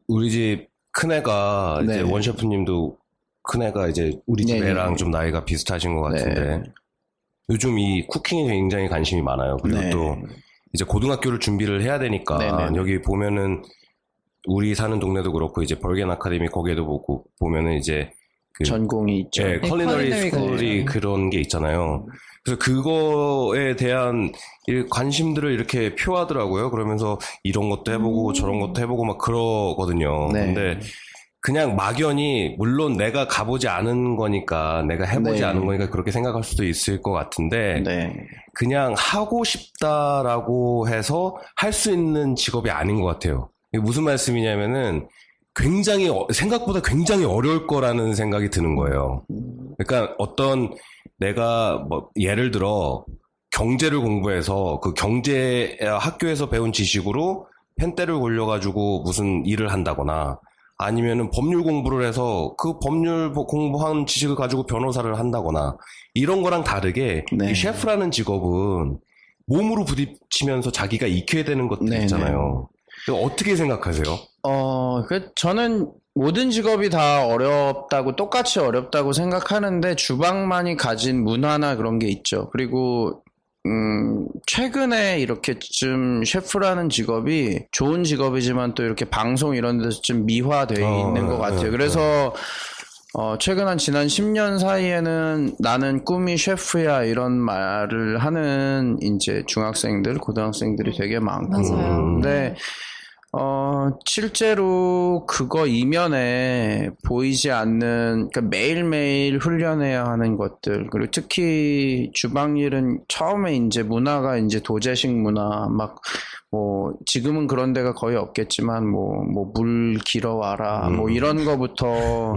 우리 집 큰애가 이제 원 셰프님도 큰애가 이제 우리 집 애랑 좀 나이가 비슷하신 것 같은데 요즘 이 쿠킹에 굉장히 관심이 많아요. 그리고 또 이제 고등학교를 준비를 해야 되니까 여기 보면은 우리 사는 동네도 그렇고 이제 벌겐 아카데미 거기에도 보면은 이제 그 전공이 있죠. 네, 컬리너리 스쿨이 그런 게 있잖아요. 그래서 그거에 대한 관심들을 이렇게 표하더라고요. 그러면서 이런 것도 해보고 저런 것도 해보고 막 그러거든요. 근데 그냥 막연히 물론 내가 가보지 않은 거니까 내가 해보지 않은 거니까 그렇게 생각할 수도 있을 것 같은데 그냥 하고 싶다라고 해서 할 수 있는 직업이 아닌 것 같아요. 이게 무슨 말씀이냐면은 굉장히 생각보다 굉장히 어려울 거라는 생각이 드는 거예요. 그러니까 어떤 내가 뭐 예를 들어 경제를 공부해서 그 경제 학교에서 배운 지식으로 펜대를 골려가지고 무슨 일을 한다거나 아니면은 법률 공부를 해서 그 법률 공부한 지식을 가지고 변호사를 한다거나 이런 거랑 다르게 이 셰프라는 직업은 몸으로 부딪히면서 자기가 익혀야 되는 것들 있잖아요. 어떻게 생각하세요? 저는 모든 직업이 다 어렵다고, 똑같이 어렵다고 생각하는데, 주방만이 가진 문화나 그런 게 있죠. 그리고, 최근에 이렇게 좀 셰프라는 직업이 좋은 직업이지만 또 이렇게 방송 이런 데서 좀 미화되어 있는 것 같아요. 그래서, 최근 지난 10년 사이에는 나는 꿈이 셰프야 이런 말을 하는 이제 중학생들, 고등학생들이 되게 많고. 맞아요. 근데, 실제로 그거 이면에 보이지 않는, 그러니까 매일매일 훈련해야 하는 것들, 그리고 특히 주방일은 처음에 이제 문화가 이제 도제식 문화, 막, 뭐, 지금은 그런 데가 거의 없겠지만, 물 길어와라, 뭐 이런 거부터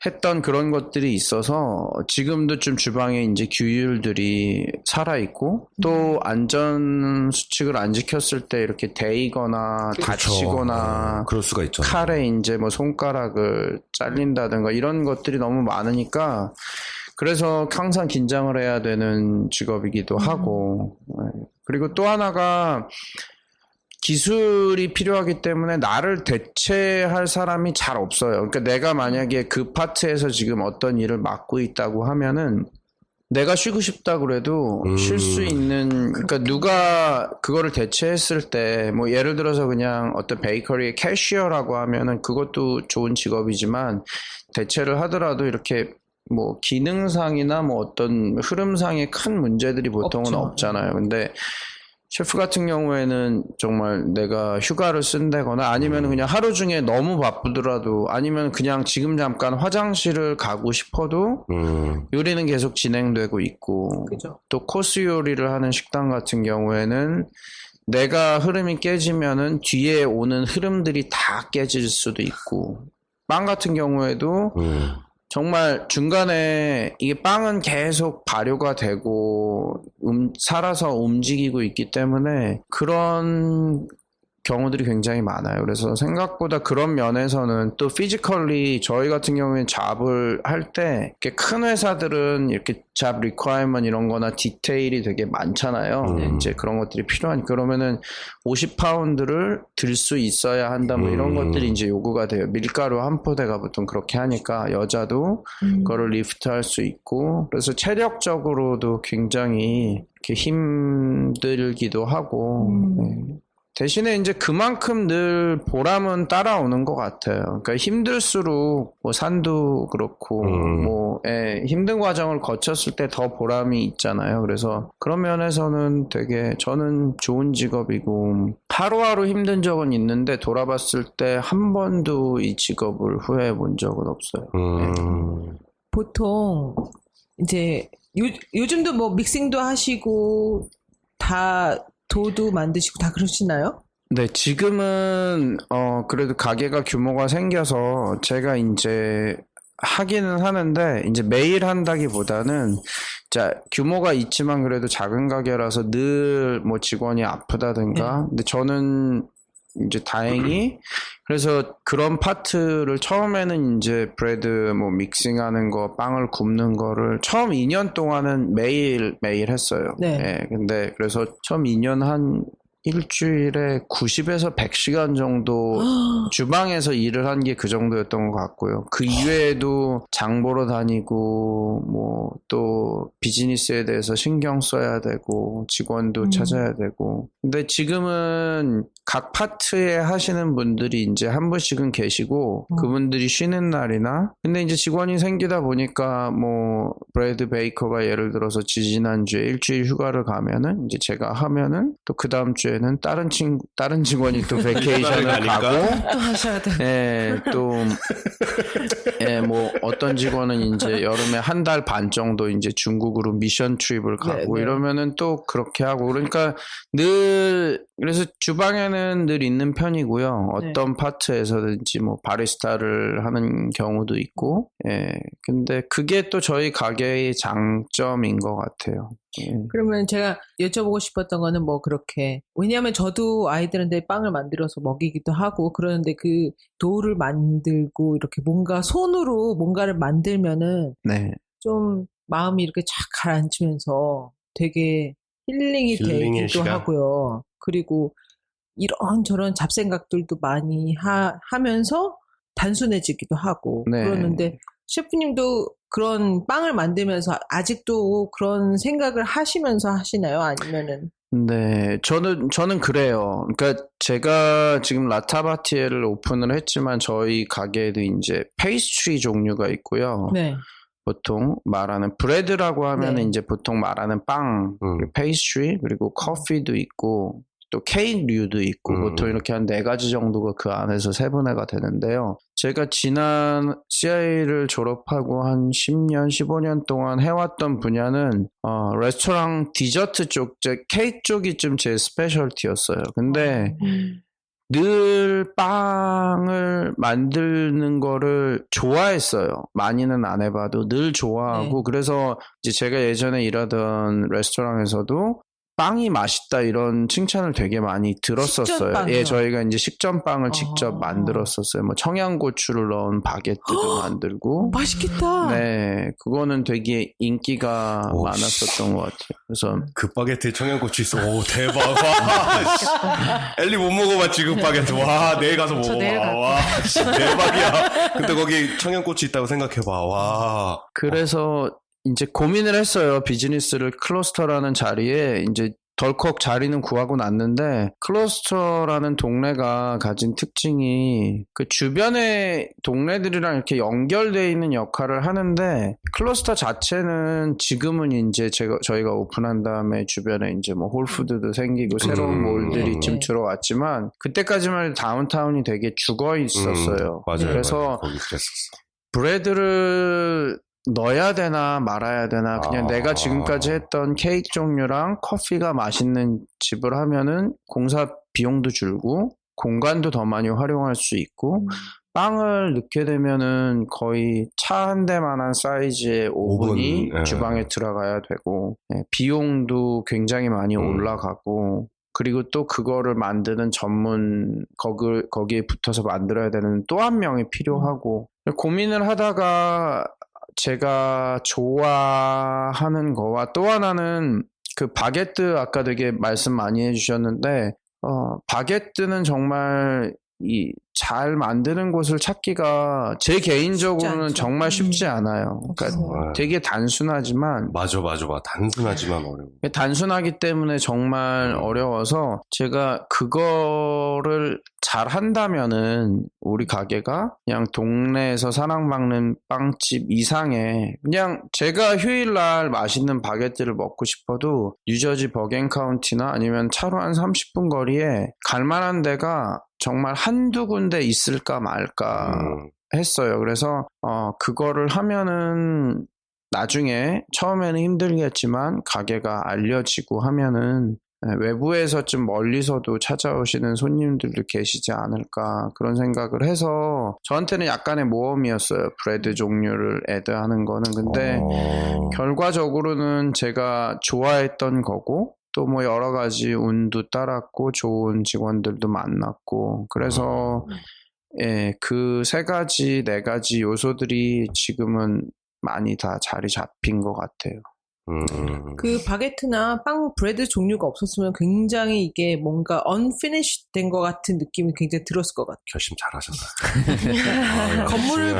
했던 그런 것들이 있어서 지금도 좀 주방에 이제 규율들이 살아있고 또 안전 수칙을 안 지켰을 때 이렇게 데이거나 다치거나 그럴 수가 있죠. 칼에 이제 뭐 손가락을 잘린다든가 이런 것들이 너무 많으니까 그래서 항상 긴장을 해야 되는 직업이기도 하고 그리고 또 하나가 기술이 필요하기 때문에 나를 대체할 사람이 잘 없어요. 그러니까 내가 만약에 그 파트에서 지금 어떤 일을 맡고 있다고 하면은 내가 쉬고 싶다 그래도 쉴 수 있는, 그러니까 누가 그거를 대체했을 때 뭐 예를 들어서 그냥 어떤 베이커리의 캐시어라고 하면은 그것도 좋은 직업이지만 대체를 하더라도 이렇게 뭐 기능상이나 뭐 어떤 흐름상의 큰 문제들이 보통은 없잖아요. 근데 셰프 같은 경우에는 정말 내가 휴가를 쓴다거나 아니면 그냥 하루 중에 너무 바쁘더라도 아니면 그냥 지금 잠깐 화장실을 가고 싶어도 요리는 계속 진행되고 있고 그죠. 또 코스 요리를 하는 식당 같은 경우에는 내가 흐름이 깨지면은 뒤에 오는 흐름들이 다 깨질 수도 있고, 빵 같은 경우에도 정말 중간에 이게 빵은 계속 발효가 되고 살아서 움직이고 있기 때문에 그런 경우들이 굉장히 많아요. 그래서 생각보다 그런 면에서는 또 피지컬리 저희 같은 경우에는 잡을 할 때 이렇게 큰 회사들은 이렇게 잡 리퀘어먼 이런 거나 디테일이 되게 많잖아요. 이제 그런 것들이 필요한 그러면은 50파운드를 들 수 있어야 한다 뭐 이런 것들이 이제 요구가 돼요. 밀가루 한 포대가 보통 그렇게 하니까 여자도 그거를 리프트 할 수 있고 그래서 체력적으로도 굉장히 이렇게 힘들기도 하고 네. 대신에 이제 그만큼 늘 보람은 따라오는 것 같아요. 그러니까 힘들수록 뭐 산도 그렇고 뭐 힘든 과정을 거쳤을 때 더 보람이 있잖아요. 그래서 그런 면에서는 되게 저는 좋은 직업이고 하루하루 힘든 적은 있는데 돌아봤을 때 한 번도 이 직업을 후회해 본 적은 없어요. 보통 이제 요즘도 뭐 믹싱도 하시고 다 도도 만드시고 다 그러시나요? 네, 지금은 그래도 가게가 규모가 생겨서 제가 이제 하기는 하는데 이제 매일 한다기보다는 자 규모가 있지만 그래도 작은 가게라서 늘 뭐 직원이 아프다든가 근데 저는 이제 다행히 그래서 그런 파트를 처음에는 이제 브레드 뭐 믹싱하는 거 빵을 굽는 거를 처음 2년 동안은 매일 했어요. 네. 근데 그래서 처음 2년 한 일주일에 90에서 100시간 정도 주방에서 일을 한 게 그 정도였던 것 같고요. 그 이외에도 장 보러 다니고 뭐 또 비즈니스에 대해서 신경 써야 되고 직원도 찾아야 되고 근데 지금은 각 파트에 하시는 분들이 이제 한 분씩은 계시고 그분들이 쉬는 날이나 근데 이제 직원이 생기다 보니까 뭐 브래드 베이커가 예를 들어서 지지난주에 일주일 휴가를 가면은 이제 제가 하면은 또 그 다음 주에는 다른 직원이 또 베케이션을 가고 또 하셔야 돼. 예, 또 뭐 어떤 직원은 이제 여름에 한 달 반 정도 이제 중국으로 미션 트립을 가고 이러면은 또 그렇게 하고 그러니까 늘 그래서 주방에는 늘 있는 편이고요. 어떤 파트에서든지 뭐 바리스타를 하는 경우도 있고, 근데 그게 또 저희 가게의 장점인 것 같아요. 그러면 제가 여쭤보고 싶었던 거는 뭐 그렇게 왜냐하면 저도 아이들한테 빵을 만들어서 먹이기도 하고 그러는데 그 도우를 만들고 이렇게 뭔가 손으로 뭔가를 만들면은 좀 마음이 이렇게 쫙 가라앉으면서 되게 힐링이 되기도 시간? 하고요. 그리고 이런저런 잡생각들도 많이 하면서 단순해지기도 하고 그러는데 셰프님도 그런 빵을 만들면서 아직도 그런 생각을 하시면서 하시나요? 아니면은? 네, 저는 그래요. 그러니까 제가 지금 라타바티에를 오픈을 했지만 저희 가게에도 이제 페이스트리 종류가 있고요. 보통 말하는 브레드라고 하면 이제 보통 말하는 빵, 페이스트리 그리고 커피도 있고 또 케이크류도 있고 보통 이렇게 한 4가지 정도가 그 안에서 세분화가 되는데요. 제가 지난 CI를 졸업하고 한 10년, 15년 동안 해왔던 분야는 레스토랑 디저트 쪽, 케이크 쪽이 좀 제 스페셜티였어요. 근데 늘 빵을 만드는 거를 좋아했어요. 많이는 안 해봐도 늘 좋아하고 그래서 이제 제가 예전에 일하던 레스토랑에서도 빵이 맛있다 이런 칭찬을 되게 많이 들었었어요. 예, 저희가 이제 식전빵을 직접 만들었었어요. 뭐 청양고추를 넣은 바게트도 만들고. 맛있겠다. 네, 그거는 되게 인기가 많았었던 것 같아요. 그래서 그 바게트에 청양고추 있어. 오 대박. 와, 엘리 못 먹어봤지 그 바게트. 와, 내일 가서 먹어봐. 와, 대박이야. 근데 거기 청양고추 있다고 생각해봐. 와. 그래서 이제 고민을 했어요. 비즈니스를 클러스터라는 자리에 이제 덜컥 자리는 구하고 났는데 클러스터라는 동네가 가진 특징이 그 주변의 동네들이랑 이렇게 연결되어 있는 역할을 하는데 클러스터 자체는 지금은 이제 저희가 오픈한 다음에 주변에 이제 뭐 홀푸드도 생기고 새로운 몰들이 좀 들어왔지만 그때까지만 해도 다운타운이 되게 죽어 있었어요. 맞아요. 그래서 거기 그랬었어. 브레드를 넣어야 되나 말아야 되나 그냥 내가 지금까지 했던 케이크 종류랑 커피가 맛있는 집을 하면은 공사 비용도 줄고 공간도 더 많이 활용할 수 있고 빵을 넣게 되면은 거의 차 한 대만한 사이즈의 오븐이 오븐, 주방에 들어가야 되고 비용도 굉장히 많이 올라가고 그리고 또 그거를 만드는 전문 거기에 붙어서 만들어야 되는 또 한 명이 필요하고 고민을 하다가 제가 좋아하는 거와 또 하나는 그 바게트 아까 되게 말씀 많이 해주셨는데 바게트는 정말 잘 만드는 곳을 찾기가 제 개인적으로는 정말 쉽지 않아요. 그러니까 되게 단순하지만 맞아. 단순하지만 어려워. 단순하기 때문에 정말 어려워서 제가 그거를 잘 한다면은 우리 가게가 그냥 동네에서 사랑받는 빵집 이상의 그냥 제가 휴일날 맛있는 바게트를 먹고 싶어도 뉴저지 버겐카운티나 아니면 차로 한 30분 거리에 갈만한 데가 정말 한두 군데 있을까 말까 했어요. 그래서 그거를 하면은 나중에 처음에는 힘들겠지만 가게가 알려지고 하면은 외부에서 좀 멀리서도 찾아오시는 손님들도 계시지 않을까 그런 생각을 해서 저한테는 약간의 모험이었어요. 브레드 종류를 애드하는 거는. 근데 결과적으로는 제가 좋아했던 거고 또 뭐 여러 가지 운도 따랐고 좋은 직원들도 만났고 그래서 그 세 가지 네 가지 요소들이 지금은 많이 다 자리 잡힌 것 같아요. 그 바게트나 빵 브레드 종류가 없었으면 굉장히 이게 뭔가 unfinished 된 것 같은 느낌이 굉장히 들었을 것 같아요. 결심 잘하셨어요. 건물을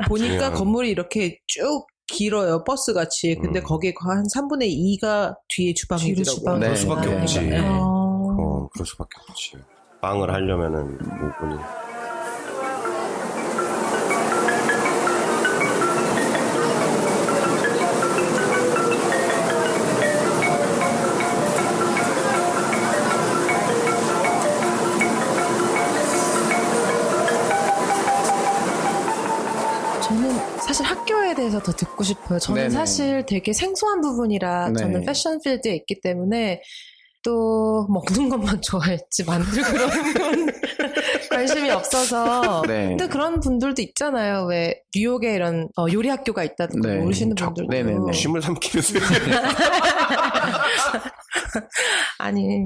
보니까 건물이 이렇게 쭉 길어요. 버스같이. 근데 거기에 한 3분의 2가 뒤에 주방이더라고요. 그럴 수밖에 없지. 네. 그럴 수밖에 없지. 빵을 하려면은 5분이. 사실 학교에 대해서 더 듣고 싶어요. 저는 네네. 사실 되게 생소한 부분이라 네. 저는 패션 필드에 있기 때문에 또 먹는 것만 좋아했지 만들고 그러는 건 관심이 없어서. 네. 근데 그런 분들도 있잖아요. 왜 뉴욕에 이런 요리 학교가 있다든가 네. 모르시는 분들도. 네네네. 쉼을 삼키면서. 아니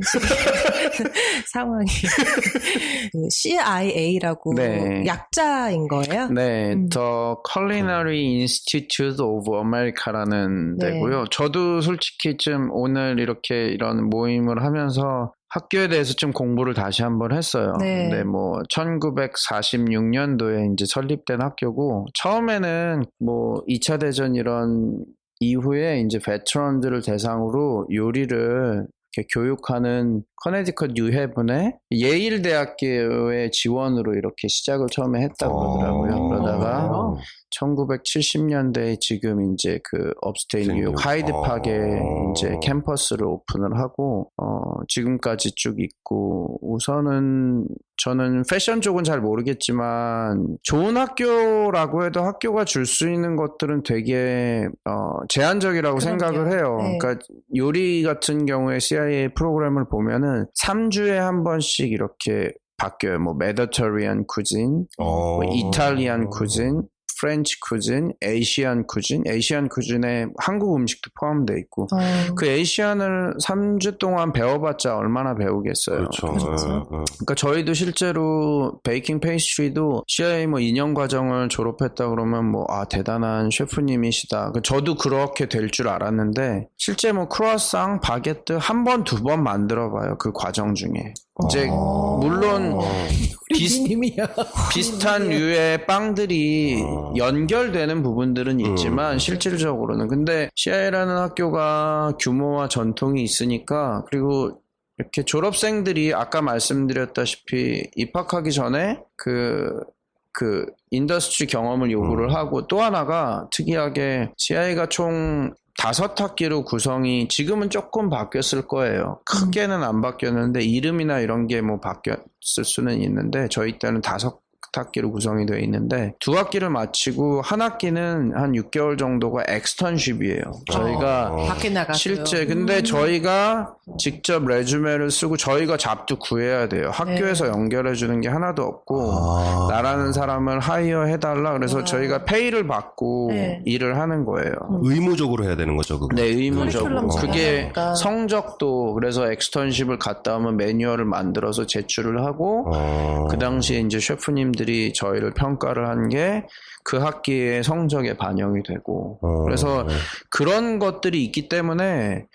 상황이 그 CIA라고 네. 약자인 거예요? 네, The Culinary Institute of America라는 네. 데고요. 저도 솔직히 좀 오늘 이렇게 이런 모임을 하면서 학교에 대해서 좀 공부를 다시 한번 했어요. 네. 근데 뭐 1946년도에 이제 설립된 학교고 처음에는 뭐 2차 대전 이런 이후에 이제 베테런들을 대상으로 요리를 이렇게 교육하는 커네디컷 유해분의 예일 대학교의 지원으로 이렇게 시작을 처음에 했다고 그러더라고요. 그러다가 1970년대에 지금 이제 그 업스테이트 뉴욕 하이드팍에 이제 캠퍼스를 오픈을 하고 지금까지 쭉 있고 우선은 저는 패션 쪽은 잘 모르겠지만 좋은 학교라고 해도 학교가 줄 수 있는 것들은 되게 제한적이라고 생각을 해요. 네. 그러니까 요리 같은 경우에 CIA 프로그램을 보면은 3주에 한 번씩 이렇게 바뀌어요. 뭐 메디터리안 쿠진, 뭐 이탈리안 쿠진, 프렌치 쿠진, 에이시안 쿠진, 에이시안 쿠진에 한국 음식도 포함되어 있고 그 에이시안을 3주 동안 배워봤자 얼마나 배우겠어요. 그렇죠. 그러니까 저희도 실제로 베이킹 페이스트리도 CIA 뭐 2년 과정을 졸업했다 그러면 뭐 대단한 셰프님이시다. 저도 그렇게 될 줄 알았는데 실제 뭐 크루아상, 바게트 한 번, 두 번 만들어봐요. 그 과정 중에. 이제 물론 비슷한 류의 빵들이 연결되는 부분들은 있지만 실질적으로는 근데 CIA라는 학교가 규모와 전통이 있으니까 그리고 이렇게 졸업생들이 아까 말씀드렸다시피 입학하기 전에 그 인더스트리 경험을 요구를 하고 또 하나가 특이하게 CIA가 총 5학기로 구성이 지금은 조금 바뀌었을 거예요. 크게는 안 바뀌었는데 이름이나 이런 게 뭐 바뀌었을 수는 있는데 저희 때는 학기로 구성이 되어 있는데 2학기를 마치고 한 학기는 한 6개월 정도가 엑스턴십이에요. 저희가 밖에 나가서 실제 근데 저희가 직접 레주메를 쓰고 저희가 잡도 구해야 돼요. 학교에서 연결해 주는 게 하나도 없고 나라는 사람을 하이어 해달라 그래서 저희가 페이를 받고 일을 하는 거예요. 의무적으로 해야 되는 거죠, 그거? 네, 의무적으로. 그게 그러니까. 성적도 그래서 엑스턴십을 갔다 오면 매뉴얼을 만들어서 제출을 하고 그 당시에 이제 셰프님들이 저희를 평가를 한 게 그 학기의 성적에 반영이 되고 그래서 그런 것들이 있기 때문에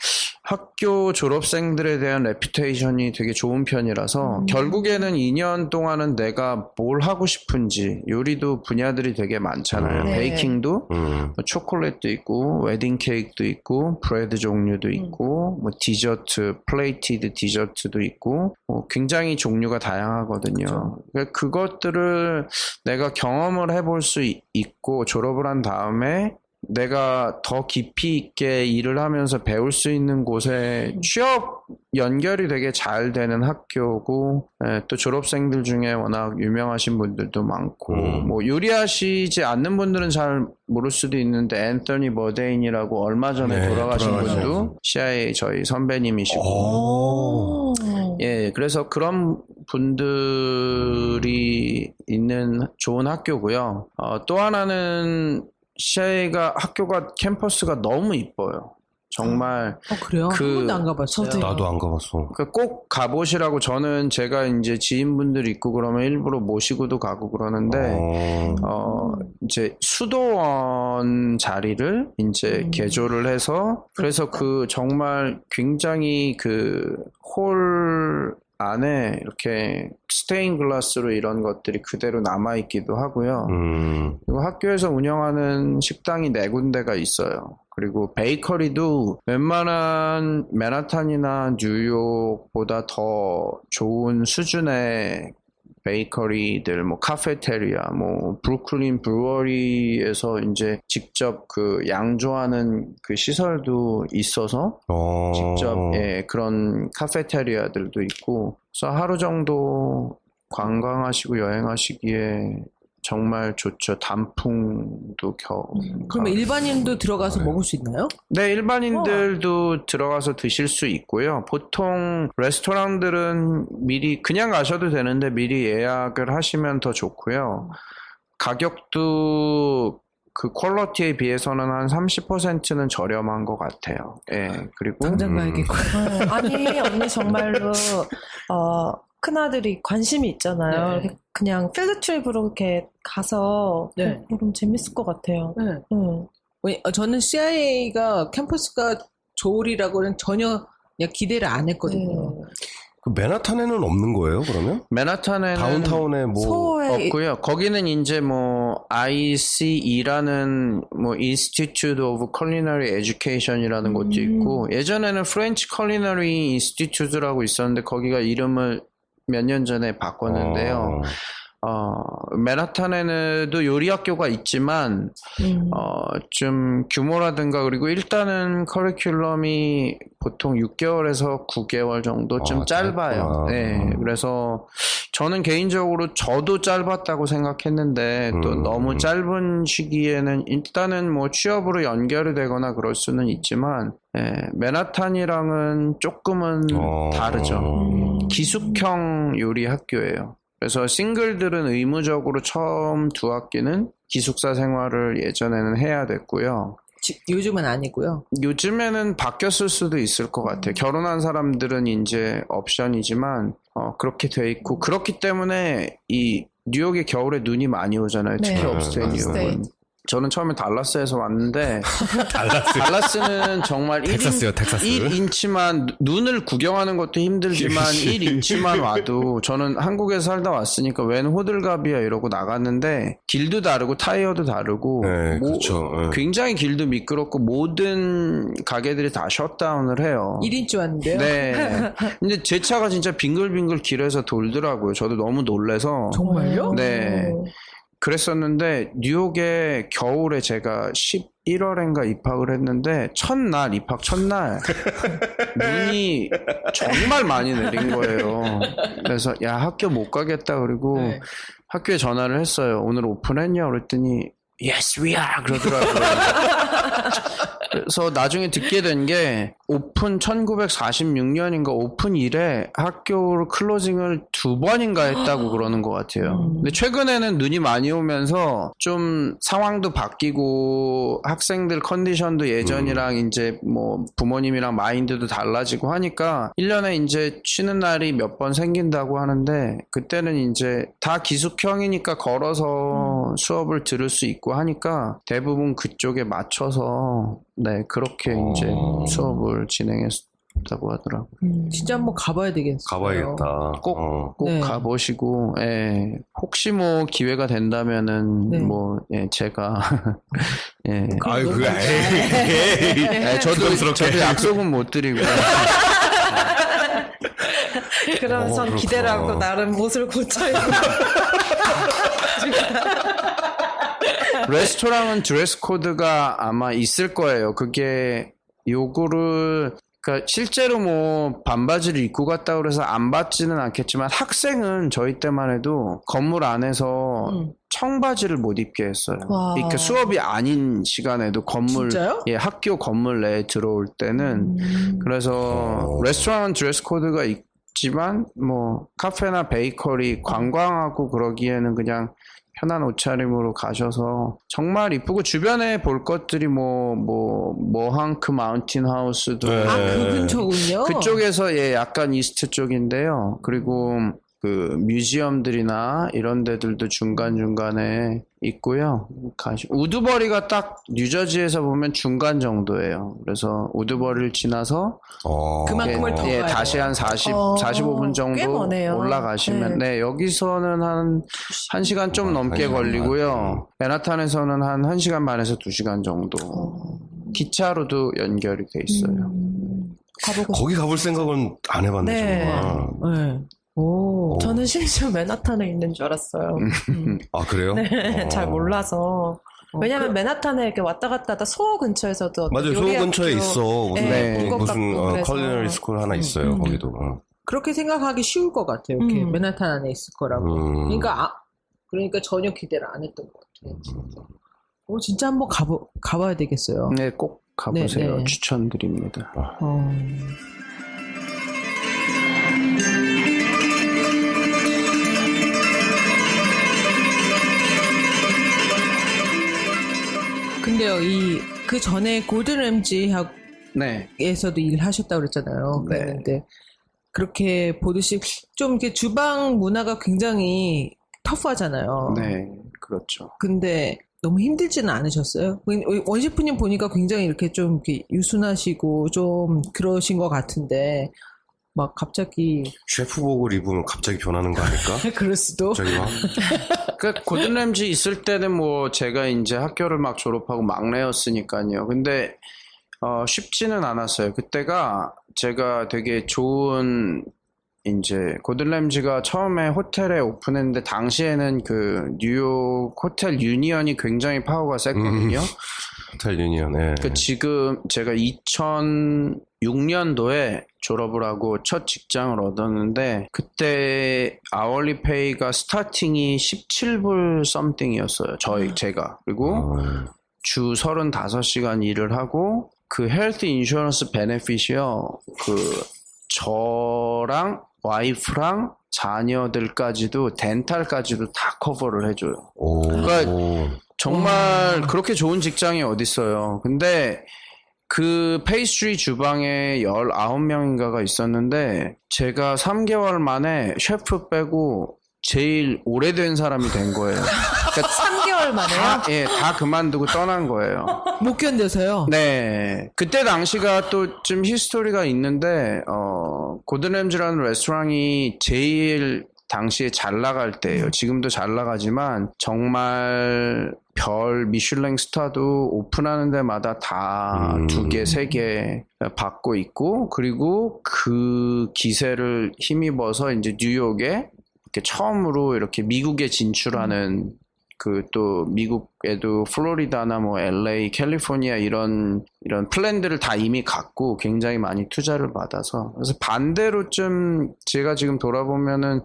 학교 졸업생들에 대한 레퓨테이션이 되게 좋은 편이라서 결국에는 2년 동안은 내가 뭘 하고 싶은지 요리도 분야들이 되게 많잖아요. 네. 베이킹도 초콜릿도 있고 웨딩 케이크도 있고 브레드 종류도 있고 뭐 디저트, 플레이티드 디저트도 있고 굉장히 종류가 다양하거든요. 그러니까 그것들을 내가 경험을 해볼 수 있고 졸업을 한 다음에 내가 더 깊이 있게 일을 하면서 배울 수 있는 곳에 취업 연결이 되게 잘 되는 학교고 또 졸업생들 중에 워낙 유명하신 분들도 많고 뭐 요리하시지 않는 분들은 잘 모를 수도 있는데 앤서니 버데인이라고 얼마 전에 돌아가신 분도 CIA 저희 선배님이시고 예, 그래서 그런 분들이 있는 좋은 학교고요. 또 하나는 CIA가 학교가 캠퍼스가 너무 이뻐요. 정말 그래요? 한 번도 안 가봤어요. 나도 안 가봤어. 꼭 가보시라고 저는 제가 이제 지인분들 있고 그러면 일부러 모시고도 가고 그러는데 이제 수도원 자리를 이제 개조를 해서 그래서 그 정말 굉장히 그 홀 안에 이렇게 스테인 글라스로 이런 것들이 그대로 남아있기도 하고요. 그리고 학교에서 운영하는 식당이 4군데가 있어요. 그리고 베이커리도 웬만한 맨하탄이나 뉴욕보다 더 좋은 수준의 베이커리들, 뭐 카페테리아, 뭐 브루클린 브루어리에서 이제 직접 그 양조하는 그 시설도 있어서 직접 그런 카페테리아들도 있고, 그래서 하루 정도 관광하시고 여행하시기에 정말 좋죠. 단풍도 그러면 일반인도 들어가서 먹을 수 있나요? 네, 일반인들도 들어가서 드실 수 있고요. 보통 레스토랑들은 미리 그냥 가셔도 되는데 미리 예약을 하시면 더 좋고요. 가격도 그 퀄리티에 비해서는 한 30%는 저렴한 것 같아요. 예, 그리고 당장 가야겠고. 아니 언니 정말로 큰아들이 관심이 있잖아요. 네. 그냥 필드 트립으로 이렇게 가서 그럼 재밌을 것 같아요. 저는 CIA가 캠퍼스가 좋으리라고는 전혀 그냥 기대를 안 했거든요. 그 맨하탄에는 없는 거예요, 그러면? 맨하탄에는 다운타운에 뭐 없고요. 거기는 이제 뭐 ICE라는 뭐 Institute of Culinary Education이라는 곳도 있고 예전에는 French Culinary Institute라고 있었는데 거기가 이름을 몇 년 전에 바꿨는데요. 맨하탄에도 요리 학교가 있지만 좀 규모라든가 그리고 일단은 커리큘럼이 보통 6개월에서 9개월 정도 좀 짧아요. 네, 그래서 저는 개인적으로 저도 짧았다고 생각했는데 또 너무 짧은 시기에는 일단은 뭐 취업으로 연결이 되거나 그럴 수는 있지만 맨하탄이랑은 조금은 다르죠. 기숙형 요리 학교예요. 그래서 싱글들은 의무적으로 처음 2학기는 기숙사 생활을 예전에는 해야 됐고요. 요즘은 아니고요. 요즘에는 바뀌었을 수도 있을 것 같아요. 결혼한 사람들은 이제 옵션이지만 그렇게 돼 있고 그렇기 때문에 이 뉴욕의 겨울에 눈이 많이 오잖아요. 특히 업스테이트 뉴욕은. 저는 처음에 달라스에서 왔는데 달라스는 정말 텍사스요, 텍사스. 1인치만 눈을 구경하는 것도 힘들지만 1인치만 와도 저는 한국에 살다 왔으니까 웬 호들갑이야 이러고 나갔는데 길도 다르고 타이어도 다르고 그렇죠. 굉장히 길도 미끄럽고 모든 가게들이 다 셧다운을 해요. 1인치 왔는데요? 네. 근데 제 차가 진짜 빙글빙글 길에서 돌더라고요. 저도 너무 놀래서. 정말요? 네. 그랬었는데 뉴욕에 겨울에 제가 11월인가 입학을 했는데 입학 첫날 눈이 정말 많이 내린 거예요. 그래서 학교 못 가겠다 그리고 학교에 전화를 했어요. 오늘 오픈했냐? 그랬더니 Yes, we are! 그러더라고요. 그래서 나중에 듣게 된 게 오픈 1946년인가 오픈 이래 학교 클로징을 2번인가 했다고 그러는 것 같아요. 근데 최근에는 눈이 많이 오면서 좀 상황도 바뀌고 학생들 컨디션도 예전이랑 이제 뭐 부모님이랑 마인드도 달라지고 하니까 1년에 이제 쉬는 날이 몇 번 생긴다고 하는데 그때는 이제 다 기숙형이니까 걸어서 수업을 들을 수 있고 하니까 대부분 그쪽에 맞춰서 네 그렇게 이제 수업을 진행했다고 하더라고요. 진짜 한번 가봐야 되겠어요. 가봐야겠다. 꼭 네. 가보시고 예, 혹시 뭐 기회가 된다면은 네. 뭐 예, 제가 예. 아유 그게 에이. 예, 저도 부담스럽게. 약속은 못 드리고 그러면서 그렇구나. 기대를 하고 나름 옷을 고쳐 입고 레스토랑은 드레스 코드가 아마 있을 거예요. 그게 요거를 그러니까 실제로 뭐 반바지를 입고 갔다 그래서 안 받지는 않겠지만 학생은 저희 때만 해도 건물 안에서 청바지를 못 입게 했어요. 와. 그러니까 수업이 아닌 시간에도 건물 진짜요? 예, 학교 건물 내에 들어올 때는 그래서 레스토랑은 드레스 코드가 있지만 뭐 카페나 베이커리 관광하고 그러기에는 그냥 편한 옷차림으로 가셔서 정말 이쁘고 주변에 볼 것들이 모항크 마운틴 하우스도 네. 아, 그 근처군요. 그쪽에서 예 약간 이스트 쪽인데요. 그리고 그 뮤지엄들이나 이런 데들도 중간중간에 있고요. 우드버리가 딱 뉴저지에서 보면 중간 정도예요. 그래서 우드버리를 지나서 그만큼을 더 예, 가야 다시 돼요. 한 45분 꽤 정도 머네요. 올라가시면 네, 여기서는 한 1시간 좀 넘게 1시간 걸리고요. 맨하탄에서는 한 1시간 반에서 2시간 정도 기차로도 연결이 돼 있어요. 가보고 거기 가볼 생각은 안 해봤네 네. 정말. 네. 오. 저는 심지어 맨하탄에 있는 줄 알았어요. 아 그래요? 네, 잘 몰라서. 왜냐면 맨하탄에 이렇게 왔다 갔다 하다 소호 근처에서도 맞아요. 소호 요리학교 근처에 있어. 무슨 네. 무슨 같고 그래서. 컬리너리 스쿨 하나 있어요. 거기도. 그렇게 생각하기 쉬울 것 같아요. 이렇게 맨하탄 안에 있을 거라고. 그러니까 전혀 기대를 안 했던 것 같아요. 진짜. 진짜 한번 가봐야 되겠어요. 네, 꼭 가보세요. 네, 네. 추천드립니다. 근데요, 그 전에 고든 램지하고 네. 에서도 일하셨다고 그랬잖아요. 네. 그랬는데 그렇게 보듯이 좀 이렇게 주방 문화가 굉장히 터프하잖아요. 네, 그렇죠. 근데 너무 힘들지는 않으셨어요? 원셰프님 보니까 굉장히 이렇게 좀 이렇게 유순하시고 좀 그러신 것 같은데 막 갑자기 셰프복을 입으면 갑자기 변하는 거 아닐까? 그럴 수도. 저희가 그 고든 램지 있을 때는 뭐 제가 이제 학교를 막 졸업하고 막내였으니까요. 근데 쉽지는 않았어요. 그때가 제가 되게 좋은 이제 고든 램지가 처음에 호텔에 오픈했는데 당시에는 그 뉴욕 호텔 유니언이 굉장히 파워가 셌거든요. 호텔 유니언. 네. 그 지금 제가 2006년도에 졸업을 하고 첫 직장을 얻었는데 그때 아워리 페이가 스타팅이 17불 썸띵이었어요. 제가. 그리고 주 35시간 일을 하고 그 헬스 인슈런스 베네핏이요. 그 저랑 와이프랑 자녀들까지도 덴탈까지도 다 커버를 해줘요. 그러니까 정말 그렇게 좋은 직장이 어딨어요. 근데 그 페이스트리 주방에 19명인가가 있었는데 제가 3개월 만에 셰프 빼고 제일 오래된 사람이 된 거예요. 그러니까 3개월 만에요? 다 그만두고 떠난 거예요. 못 견뎌서요. 네. 그때 당시가 또 좀 히스토리가 있는데, 고든 램지라는 레스토랑이 제일 당시에 잘 나갈 때예요. 지금도 잘 나가지만 정말 별 미슐랭 스타도 오픈하는 데마다 다 2개, 3개 받고 있고, 그리고 그 기세를 힘입어서 이제 뉴욕에 이렇게 처음으로 이렇게 미국에 진출하는 그 또 미국에도 플로리다나 뭐 LA, 캘리포니아 이런 플랜들을 다 이미 갖고 굉장히 많이 투자를 받아서 그래서 반대로 좀 제가 지금 돌아보면은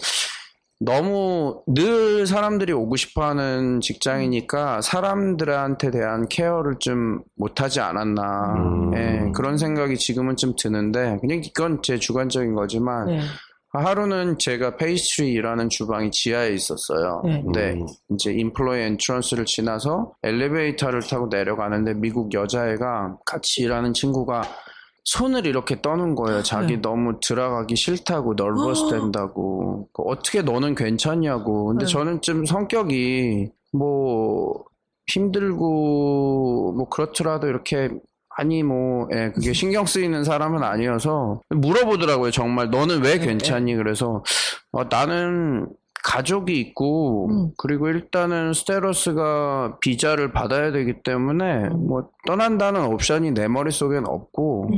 너무 늘 사람들이 오고 싶어하는 직장이니까 사람들한테 대한 케어를 좀 못하지 않았나. 예, 그런 생각이 지금은 좀 드는데 그냥 이건 제 주관적인 거지만 네. 하루는 제가 페이스트리라는 주방이 지하에 있었어요. 근데 이제 인플로이 엔트런스를 지나서 엘리베이터를 타고 내려가는데 미국 여자애가 같이 일하는 친구가 손을 이렇게 떠는 거예요. 자기 너무 들어가기 싫다고 널버스 된다고. 어떻게 너는 괜찮냐고. 근데 저는 좀 성격이 뭐 힘들고 뭐 그렇더라도 이렇게 아니 뭐 예, 그게 신경 쓰이는 사람은 아니어서 물어보더라고요. 정말 너는 왜 괜찮니? 그래서 나는 가족이 있고 그리고 일단은 스테로스가 비자를 받아야 되기 때문에 뭐 떠난다는 옵션이 내 머릿속엔 없고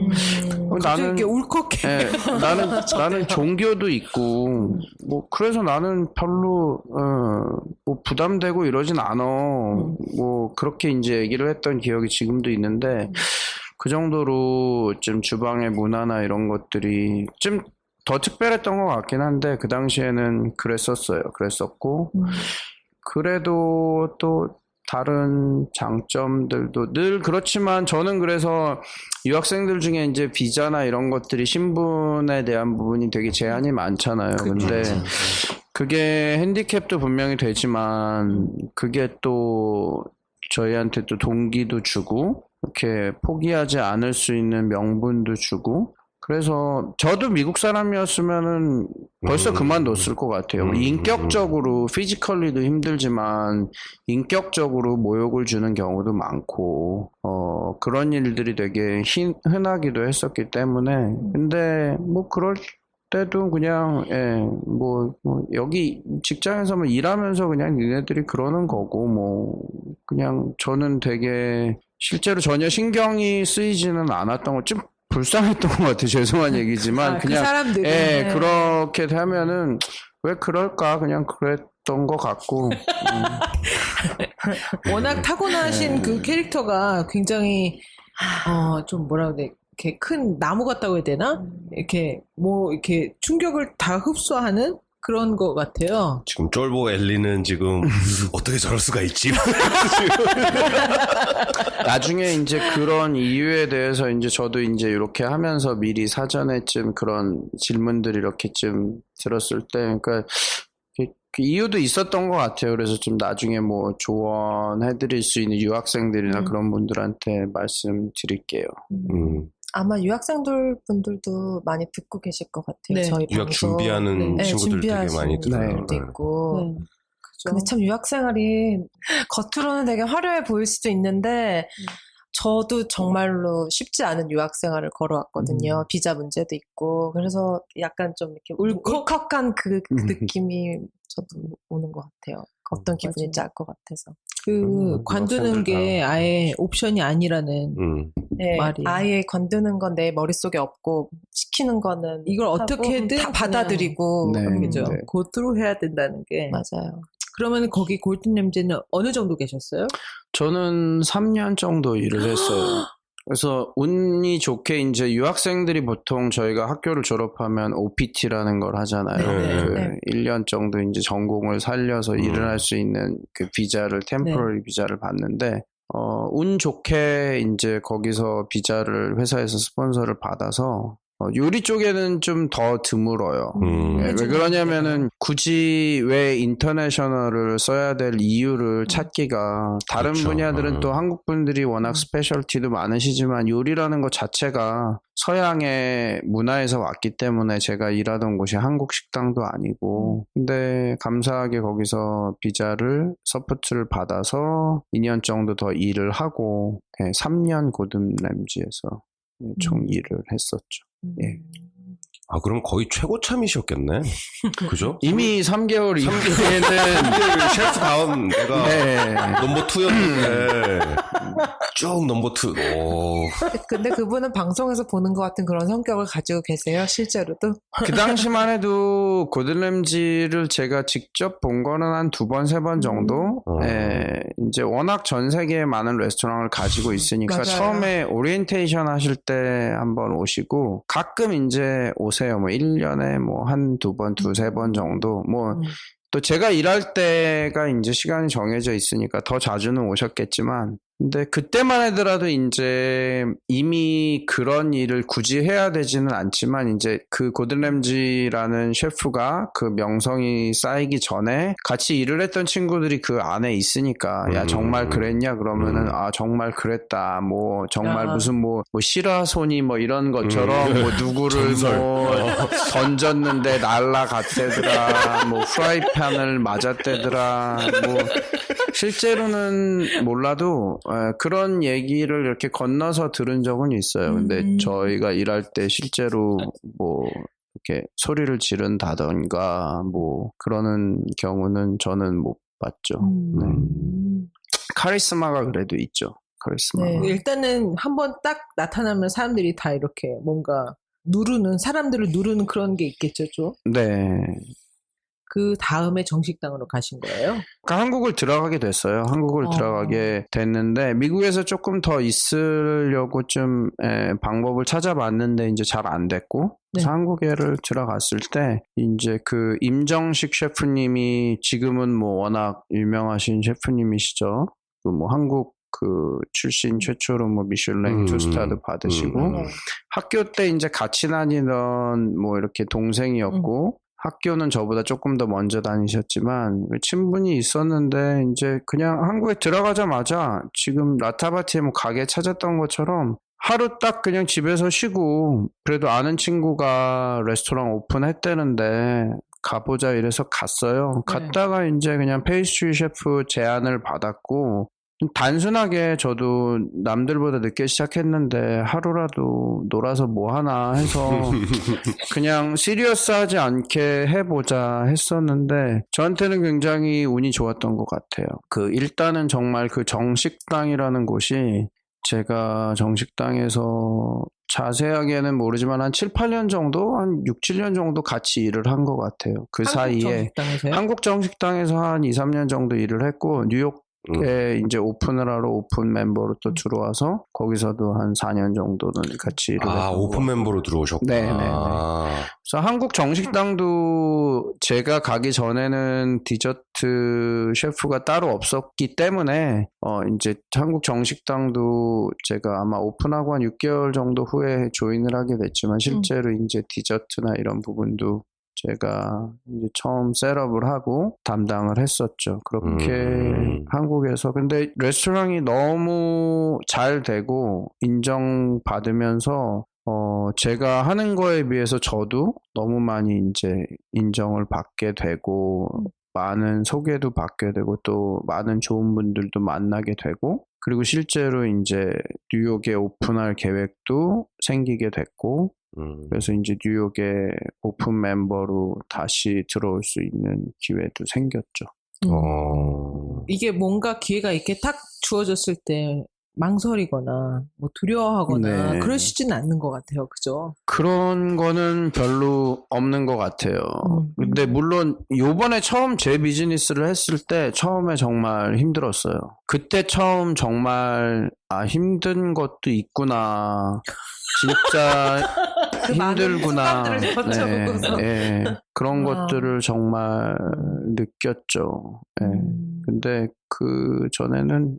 나는 이렇게 울컥해. 예, 나는 종교도 있고 뭐 그래서 나는 별로 뭐 부담되고 이러진 않아. 뭐 그렇게 이제 얘기를 했던 기억이 지금도 있는데 그 정도로 좀 주방의 문화나 이런 것들이 좀 더 특별했던 것 같긴 한데 그 당시에는 그랬었고 그래도 또 다른 장점들도 늘 그렇지만 저는 그래서 유학생들 중에 이제 비자나 이런 것들이 신분에 대한 부분이 되게 제한이 많잖아요. 근데 그게 핸디캡도 분명히 되지만 그게 또 저희한테 또 동기도 주고 이렇게 포기하지 않을 수 있는 명분도 주고 그래서 저도 미국 사람이었으면은 벌써 그만뒀을 것 같아요. 인격적으로 피지컬리도 힘들지만 인격적으로 모욕을 주는 경우도 많고 그런 일들이 되게 흔하기도 했었기 때문에 근데 뭐 그럴 때도 그냥 뭐 여기 직장에서 뭐 일하면서 그냥 니네들이 그러는 거고 뭐 그냥 저는 되게 실제로 전혀 신경이 쓰이지는 않았던 것 좀 불쌍했던 것 같아요. 죄송한 얘기지만 그냥 그 사람들이 그렇게 하면은 왜 그럴까 그냥 그랬던 것 같고 워낙 타고나신 그 캐릭터가 굉장히 좀 뭐라 그래 이렇게 큰 나무 같다고 해야 되나 이렇게 뭐 이렇게 충격을 다 흡수하는 그런 것 같아요. 지금 쫄보 엘리는 지금 어떻게 저럴 수가 있지? 나중에 이제 그런 이유에 대해서 이제 저도 이제 이렇게 하면서 미리 사전에 좀 그런 질문들 이렇게 좀 들었을 때, 그러니까 그 이유도 있었던 것 같아요. 그래서 좀 나중에 뭐 조언해드릴 수 있는 유학생들이나 그런 분들한테 말씀드릴게요. 아마 유학생들 분들도 많이 듣고 계실 것 같아요. 네. 저희 유학 방송. 준비하는 친구들 되게 많이 들어요. 분들도 있고. 그죠. 근데 참 유학생활이 겉으로는 되게 화려해 보일 수도 있는데 저도 정말로 쉽지 않은 유학생활을 걸어왔거든요. 비자 문제도 있고 그래서 약간 좀 이렇게 울컥한 그 느낌이 저도 오는 것 같아요. 어떤 기분인지 알 것 같아서. 그 관두는 게 아예 옵션이 아니라는 네, 말이. 아예 건드는 건 내 머릿속에 없고 시키는 거는 이걸 어떻게든 다 받아들이고 그죠. 네. 고트로 해야 된다는 게. 맞아요. 그러면 거기 골든램지는 어느 정도 계셨어요? 저는 3년 정도 일을 했어요. 그래서 운이 좋게 이제 유학생들이 보통 저희가 학교를 졸업하면 OPT라는 걸 하잖아요. 네. 1년 정도 이제 전공을 살려서 일을 할 수 있는 그 비자를 템포러리 비자를 받는데 운 좋게 이제 거기서 비자를 회사에서 스폰서를 받아서 요리 쪽에는 좀 더 드물어요. 왜 그러냐면은 굳이 왜 인터내셔널을 써야 될 이유를 찾기가 다른 그렇죠. 분야들은 또 한국 분들이 워낙 스페셜티도 많으시지만 요리라는 것 자체가 서양의 문화에서 왔기 때문에 제가 일하던 곳이 한국 식당도 아니고 근데 감사하게 거기서 비자를 서포트를 받아서 2년 정도 더 일을 하고 3년 고든램지에서 총 일을 했었죠. 예. 아, 그럼 거의 최고참이셨겠네. 그죠? 이미 3개월 이후에는 셰프 다운 내가 넘버 2였는데. 쭉 넘버2. 오. 근데 그분은 방송에서 보는 것 같은 그런 성격을 가지고 계세요, 실제로도? 그 당시만 해도 고든 램지를 제가 직접 본 거는 한 2번, 3번 정도? 예, 이제 워낙 전 세계에 많은 레스토랑을 가지고 있으니까 맞아요. 처음에 오리엔테이션 하실 때 한번 오시고 가끔 이제 오세요. 뭐 1년에 뭐 한 2번, 2-3번 정도. 뭐 또 제가 일할 때가 이제 시간이 정해져 있으니까 더 자주는 오셨겠지만 근데 그때만 하더라도 이제 이미 그런 일을 굳이 해야 되지는 않지만 이제 그 고든 램지라는 셰프가 그 명성이 쌓이기 전에 같이 일을 했던 친구들이 그 안에 있으니까 야 정말 그랬냐 그러면은 아 정말 그랬다 뭐 정말 무슨 뭐 시라소니 뭐 이런 것처럼 뭐 누구를 뭐 던졌는데 날라갔대더라 뭐 프라이팬을 맞았대더라 뭐 실제로는 몰라도 그런 얘기를 이렇게 건너서 들은 적은 있어요. 근데 저희가 일할 때 실제로 뭐 이렇게 소리를 지른다던가 뭐 그러는 경우는 저는 못 봤죠. 네. 카리스마가 그래도 있죠. 카리스마가. 네, 일단은 한번 딱 나타나면 사람들이 다 이렇게 뭔가 사람들을 누르는 그런 게 있겠죠, 좀. 네. 그 다음에 정식당으로 가신 거예요? 그러니까 한국을 들어가게 됐어요. 한국을 들어가게 됐는데 미국에서 조금 더 있으려고 좀 방법을 찾아봤는데 이제 잘 안 됐고 그래서 한국에를 들어갔을 때 이제 그 임정식 셰프님이 지금은 뭐 워낙 유명하신 셰프님이시죠. 그 뭐 한국 그 출신 최초로 뭐 미슐랭 2스타도 받으시고 학교 때 이제 같이 다니던 뭐 이렇게 동생이었고 학교는 저보다 조금 더 먼저 다니셨지만 친분이 있었는데 이제 그냥 한국에 들어가자마자 지금 라타바티에 뭐 가게 찾았던 것처럼 하루 딱 그냥 집에서 쉬고 그래도 아는 친구가 레스토랑 오픈했다는데 가보자 이래서 갔어요. 갔다가 이제 그냥 페이스트리 셰프 제안을 받았고 단순하게 저도 남들보다 늦게 시작했는데 하루라도 놀아서 뭐 하나 해서 그냥 시리어스하지 않게 해보자 했었는데 저한테는 굉장히 운이 좋았던 것 같아요. 일단은 정말 그 정식당이라는 곳이 제가 정식당에서 자세하게는 모르지만 한 7, 8년 정도? 한 6, 7년 정도 같이 일을 한 것 같아요. 그 사이에 한국 정식당에서 한 2, 3년 정도 일을 했고 뉴욕 이제 오픈을 하러 오픈 멤버로 또 들어와서 거기서도 한 4년 정도는 같이 일을 했고. 오픈 멤버로 들어오셨구나. 네네네. 그래서 한국 정식당도 제가 가기 전에는 디저트 셰프가 따로 없었기 때문에 이제 한국 정식당도 제가 아마 오픈하고 한 6개월 정도 후에 조인을 하게 됐지만 실제로 이제 디저트나 이런 부분도 제가 이제 처음 셋업을 하고 담당을 했었죠. 그렇게 한국에서. 근데 레스토랑이 너무 잘 되고 인정받으면서 제가 하는 거에 비해서 저도 너무 많이 이제 인정을 받게 되고 많은 소개도 받게 되고 또 많은 좋은 분들도 만나게 되고 그리고 실제로 이제 뉴욕에 오픈할 계획도 생기게 됐고 그래서 이제 뉴욕의 오픈 멤버로 다시 들어올 수 있는 기회도 생겼죠. 이게 뭔가 기회가 이렇게 탁 주어졌을 때 망설이거나 뭐 두려워하거나 그러시진 않는 것 같아요. 그죠? 그런 거는 별로 없는 것 같아요. 근데 물론 요번에 처음 제 비즈니스를 했을 때 처음에 정말 힘들었어요. 그때 처음 정말 힘든 것도 있구나. 진짜 힘들구나. 그런 것들을 정말 느꼈죠. 근데 그 전에는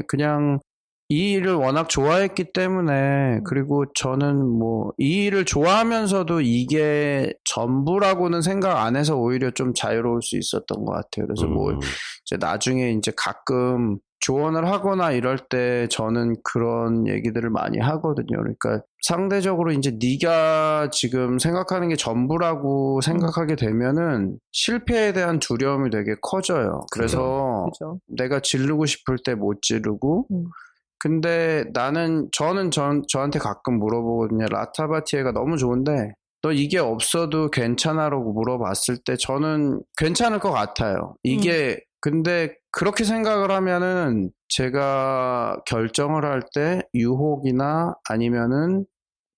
그냥 이 일을 워낙 좋아했기 때문에 그리고 저는 이 일을 좋아하면서도 이게 전부라고는 생각 안 해서 오히려 좀 자유로울 수 있었던 것 같아요. 그래서 이제 나중에 이제 가끔 조언을 하거나 이럴 때 저는 그런 얘기들을 많이 하거든요. 그러니까 상대적으로 이제 네가 지금 생각하는 게 전부라고 생각하게 되면은 실패에 대한 두려움이 되게 커져요. 그래서 그죠. 내가 지르고 싶을 때 못 지르고 근데 저는 저한테 가끔 물어보거든요. 라타바티에가 너무 좋은데 너 이게 없어도 괜찮아라고 물어봤을 때 저는 괜찮을 것 같아요. 이게 근데 그렇게 생각을 하면은 제가 결정을 할 때 유혹이나 아니면은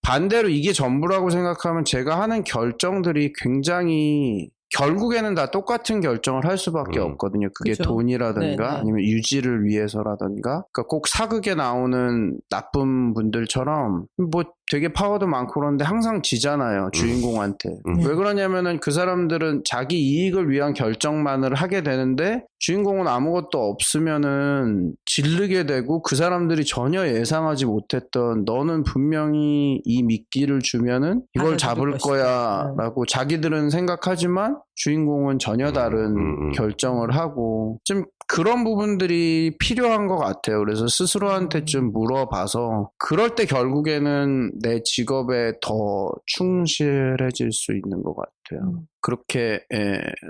반대로 이게 전부라고 생각하면 제가 하는 결정들이 굉장히 결국에는 다 똑같은 결정을 할 수밖에 없거든요. 그게 그쵸? 돈이라든가 네네. 아니면 유지를 위해서라든가. 그러니까 꼭 사극에 나오는 나쁜 분들처럼 뭐 되게 파워도 많고 그런데 항상 지잖아요. 주인공한테. 왜 그러냐면은 그 사람들은 자기 이익을 위한 결정만을 하게 되는데 주인공은 아무것도 없으면은 질르게 되고 그 사람들이 전혀 예상하지 못했던 너는 분명히 이 미끼를 주면은 이걸 잡을 거야 라고 자기들은 생각하지만 주인공은 전혀 다른 결정을 하고 좀 그런 부분들이 필요한 것 같아요. 그래서 스스로한테 좀 물어봐서 그럴 때 결국에는 내 직업에 더 충실해질 수 있는 것 같아요. 그렇게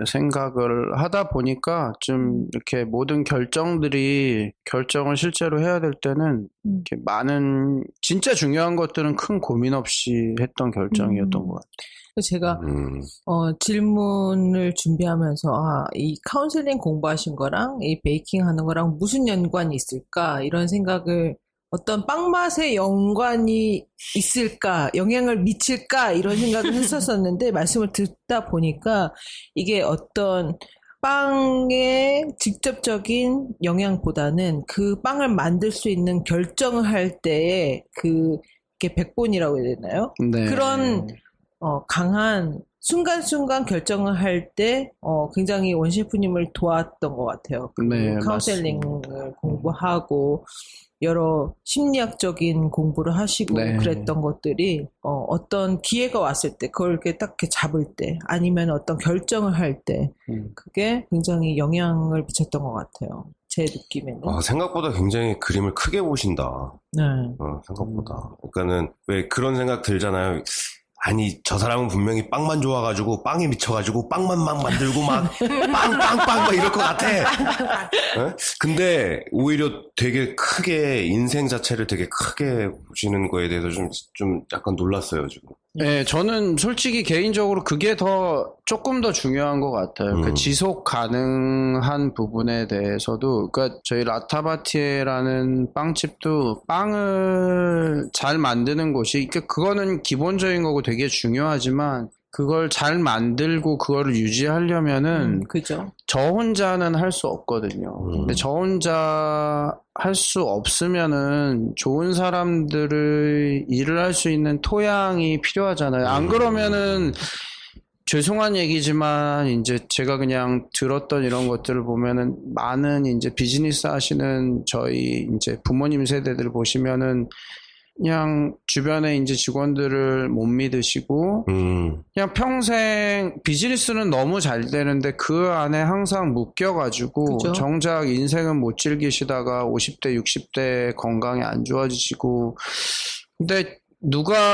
생각을 하다 보니까 좀 이렇게 모든 결정을 실제로 해야 될 때는 이렇게 많은 진짜 중요한 것들은 큰 고민 없이 했던 결정이었던 것 같아요. 제가 질문을 준비하면서 이 카운셀링 공부하신 거랑 이 베이킹 하는 거랑 무슨 연관이 있을까 이런 생각을 어떤 빵 맛에 연관이 있을까 영향을 미칠까 이런 생각을 했었었는데 말씀을 듣다 보니까 이게 어떤 빵의 직접적인 영향보다는 그 빵을 만들 수 있는 결정을 할 때에 그게 백본이라고 해야 되나요? 네. 그런 강한 순간순간 결정을 할 때 굉장히 원 셰프님을 도왔던 것 같아요. 네, 카운셀링을 맞습니다. 공부하고 여러 심리학적인 공부를 하시고 네. 그랬던 것들이 어떤 기회가 왔을 때 그걸 이렇게 딱 이렇게 잡을 때 아니면 어떤 결정을 할 때 그게 굉장히 영향을 미쳤던 것 같아요. 제 느낌에는. 생각보다 굉장히 그림을 크게 보신다. 네. 생각보다. 그러니까는 왜 그런 생각 들잖아요. 아니 저 사람은 분명히 빵만 좋아가지고 빵에 미쳐가지고 빵만 막 만들고 막 빵빵빵 막 이럴 것 같아. 어? 근데 오히려 되게 크게 인생 자체를 되게 크게 보시는 거에 대해서 좀 약간 놀랐어요 지금. 네, 저는 솔직히 개인적으로 그게 조금 더 중요한 것 같아요. 그 지속 가능한 부분에 대해서도, 그러니까 저희 라타바티에라는 빵집도 빵을 잘 만드는 곳이, 그거는 기본적인 거고 되게 중요하지만, 그걸 잘 만들고 그거를 유지하려면은 그죠. 저 혼자는 할 수 없거든요. 근데 저 혼자 할 수 없으면은 좋은 사람들을 일을 할 수 있는 토양이 필요하잖아요. 안 그러면은 죄송한 얘기지만 이제 제가 그냥 들었던 이런 것들을 보면은 많은 이제 비즈니스 하시는 저희 이제 부모님 세대들 보시면은 그냥 주변에 이제 직원들을 못 믿으시고 그냥 평생 비즈니스는 너무 잘 되는데 그 안에 항상 묶여가지고 그죠? 정작 인생은 못 즐기시다가 50대 60대 건강이 안 좋아지시고 근데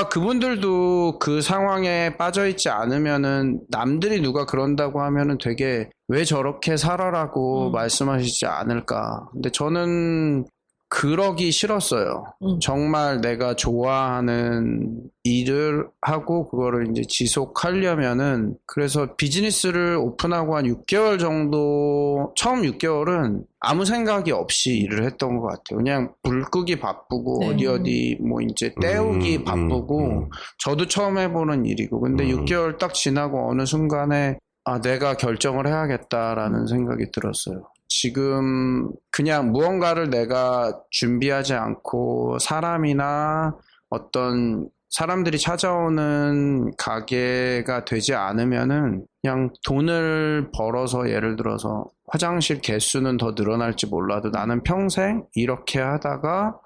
그분들도 그 상황에 빠져있지 않으면은 남들이 누가 그런다고 하면은 되게 왜 저렇게 살아라고 말씀하시지 않을까. 근데 저는 그러기 싫었어요. 정말 내가 좋아하는 일을 하고 그거를 이제 지속하려면은 그래서 비즈니스를 오픈하고 한 6개월 정도 처음 6개월은 아무 생각이 없이 일을 했던 것 같아요. 그냥 불 끄기 바쁘고 어디 뭐 이제 때우기 바쁘고 저도 처음 해보는 일이고 근데 6개월 딱 지나고 어느 순간에 내가 결정을 해야겠다라는 생각이 들었어요. 지금 그냥 무언가를 내가 준비하지 않고 사람이나 어떤 사람들이 찾아오는 가게가 되지 않으면은 그냥 돈을 벌어서 예를 들어서 화장실 개수는 더 늘어날지 몰라도 나는 평생 이렇게 하다가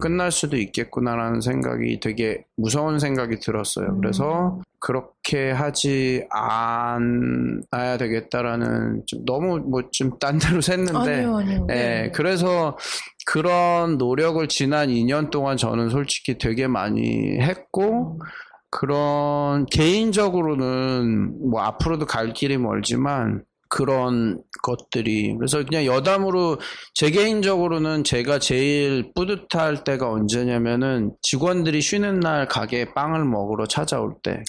끝날 수도 있겠구나라는 생각이 되게 무서운 생각이 들었어요. 그래서 그렇게 하지 않아야 되겠다라는 좀 너무 뭐 좀 딴 데로 샜는데 아니요. 예, 그래서 그런 노력을 지난 2년 동안 저는 솔직히 되게 많이 했고 그런 개인적으로는 뭐 앞으로도 갈 길이 멀지만 그런 것들이. 그래서 그냥 여담으로 제 개인적으로는 제가 제일 뿌듯할 때가 언제냐면은 직원들이 쉬는 날 가게에 빵을 먹으러 찾아올 때.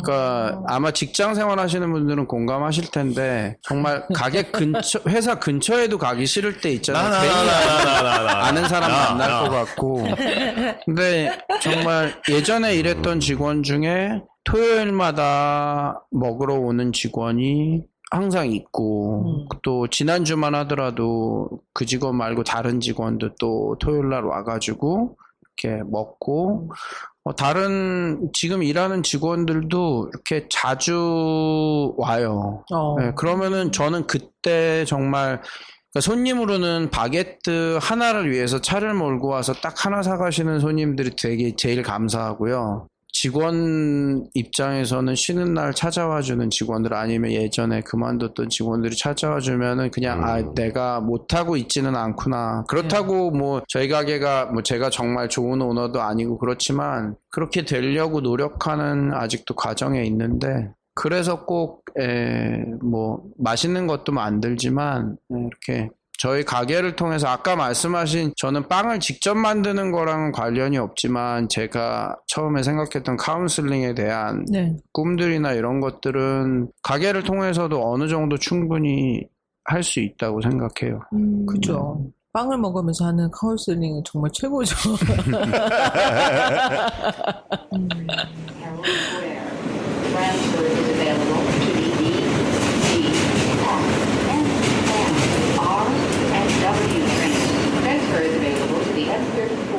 그러니까 아마 직장 생활 하시는 분들은 공감하실 텐데 정말 가게 근처, 회사 근처에도 가기 싫을 때 있잖아요. 괜히 아는 사람 만날 것 같고. 근데 정말 예전에 일했던 직원 중에 토요일마다 먹으러 오는 직원이 항상 있고 또 지난주만 하더라도 그 직원 말고 다른 직원도 또 토요일날 와가지고 이렇게 먹고 다른 지금 일하는 직원들도 이렇게 자주 와요. 네, 그러면은 저는 그때 정말 그러니까 손님으로는 바게트 하나를 위해서 차를 몰고 와서 딱 하나 사가시는 손님들이 되게 제일 감사하고요. 직원 입장에서는 쉬는 날 찾아와주는 직원들 아니면 예전에 그만뒀던 직원들이 찾아와주면은 그냥 내가 못하고 있지는 않구나. 그렇다고 뭐 저희 가게가 뭐 제가 정말 좋은 오너도 아니고 그렇지만 그렇게 되려고 노력하는 아직도 과정에 있는데 그래서 꼭 뭐 맛있는 것도 만들지만 이렇게 저희 가게를 통해서 아까 말씀하신 저는 빵을 직접 만드는 거랑은 관련이 없지만 제가 처음에 생각했던 카운슬링에 대한 꿈들이나 이런 것들은 가게를 통해서도 어느 정도 충분히 할 수 있다고 생각해요. 그죠. 빵을 먹으면서 하는 카운슬링은 정말 최고죠.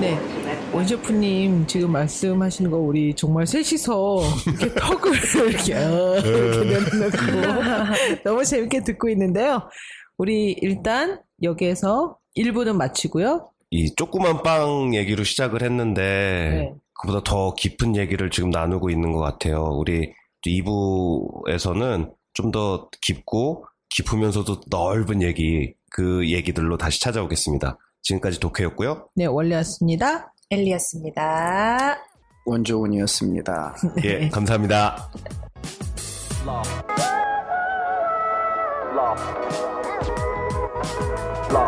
네, 원 셰프님 지금 말씀하시는 거 우리 정말 셋이서 이렇게 턱을 이렇게 내놓고 너무 재밌게 듣고 있는데요. 우리 일단 여기에서 1부는 마치고요. 이 조그만 빵 얘기로 시작을 했는데 그보다 더 깊은 얘기를 지금 나누고 있는 것 같아요. 우리 2부에서는 좀 더 깊고 깊으면서도 넓은 얘기, 그 얘기들로 다시 찾아오겠습니다. 지금까지 독해였고요. 네, 원래였습니다. 엘리였습니다. 원조훈이었습니다. 예, 감사합니다. Love.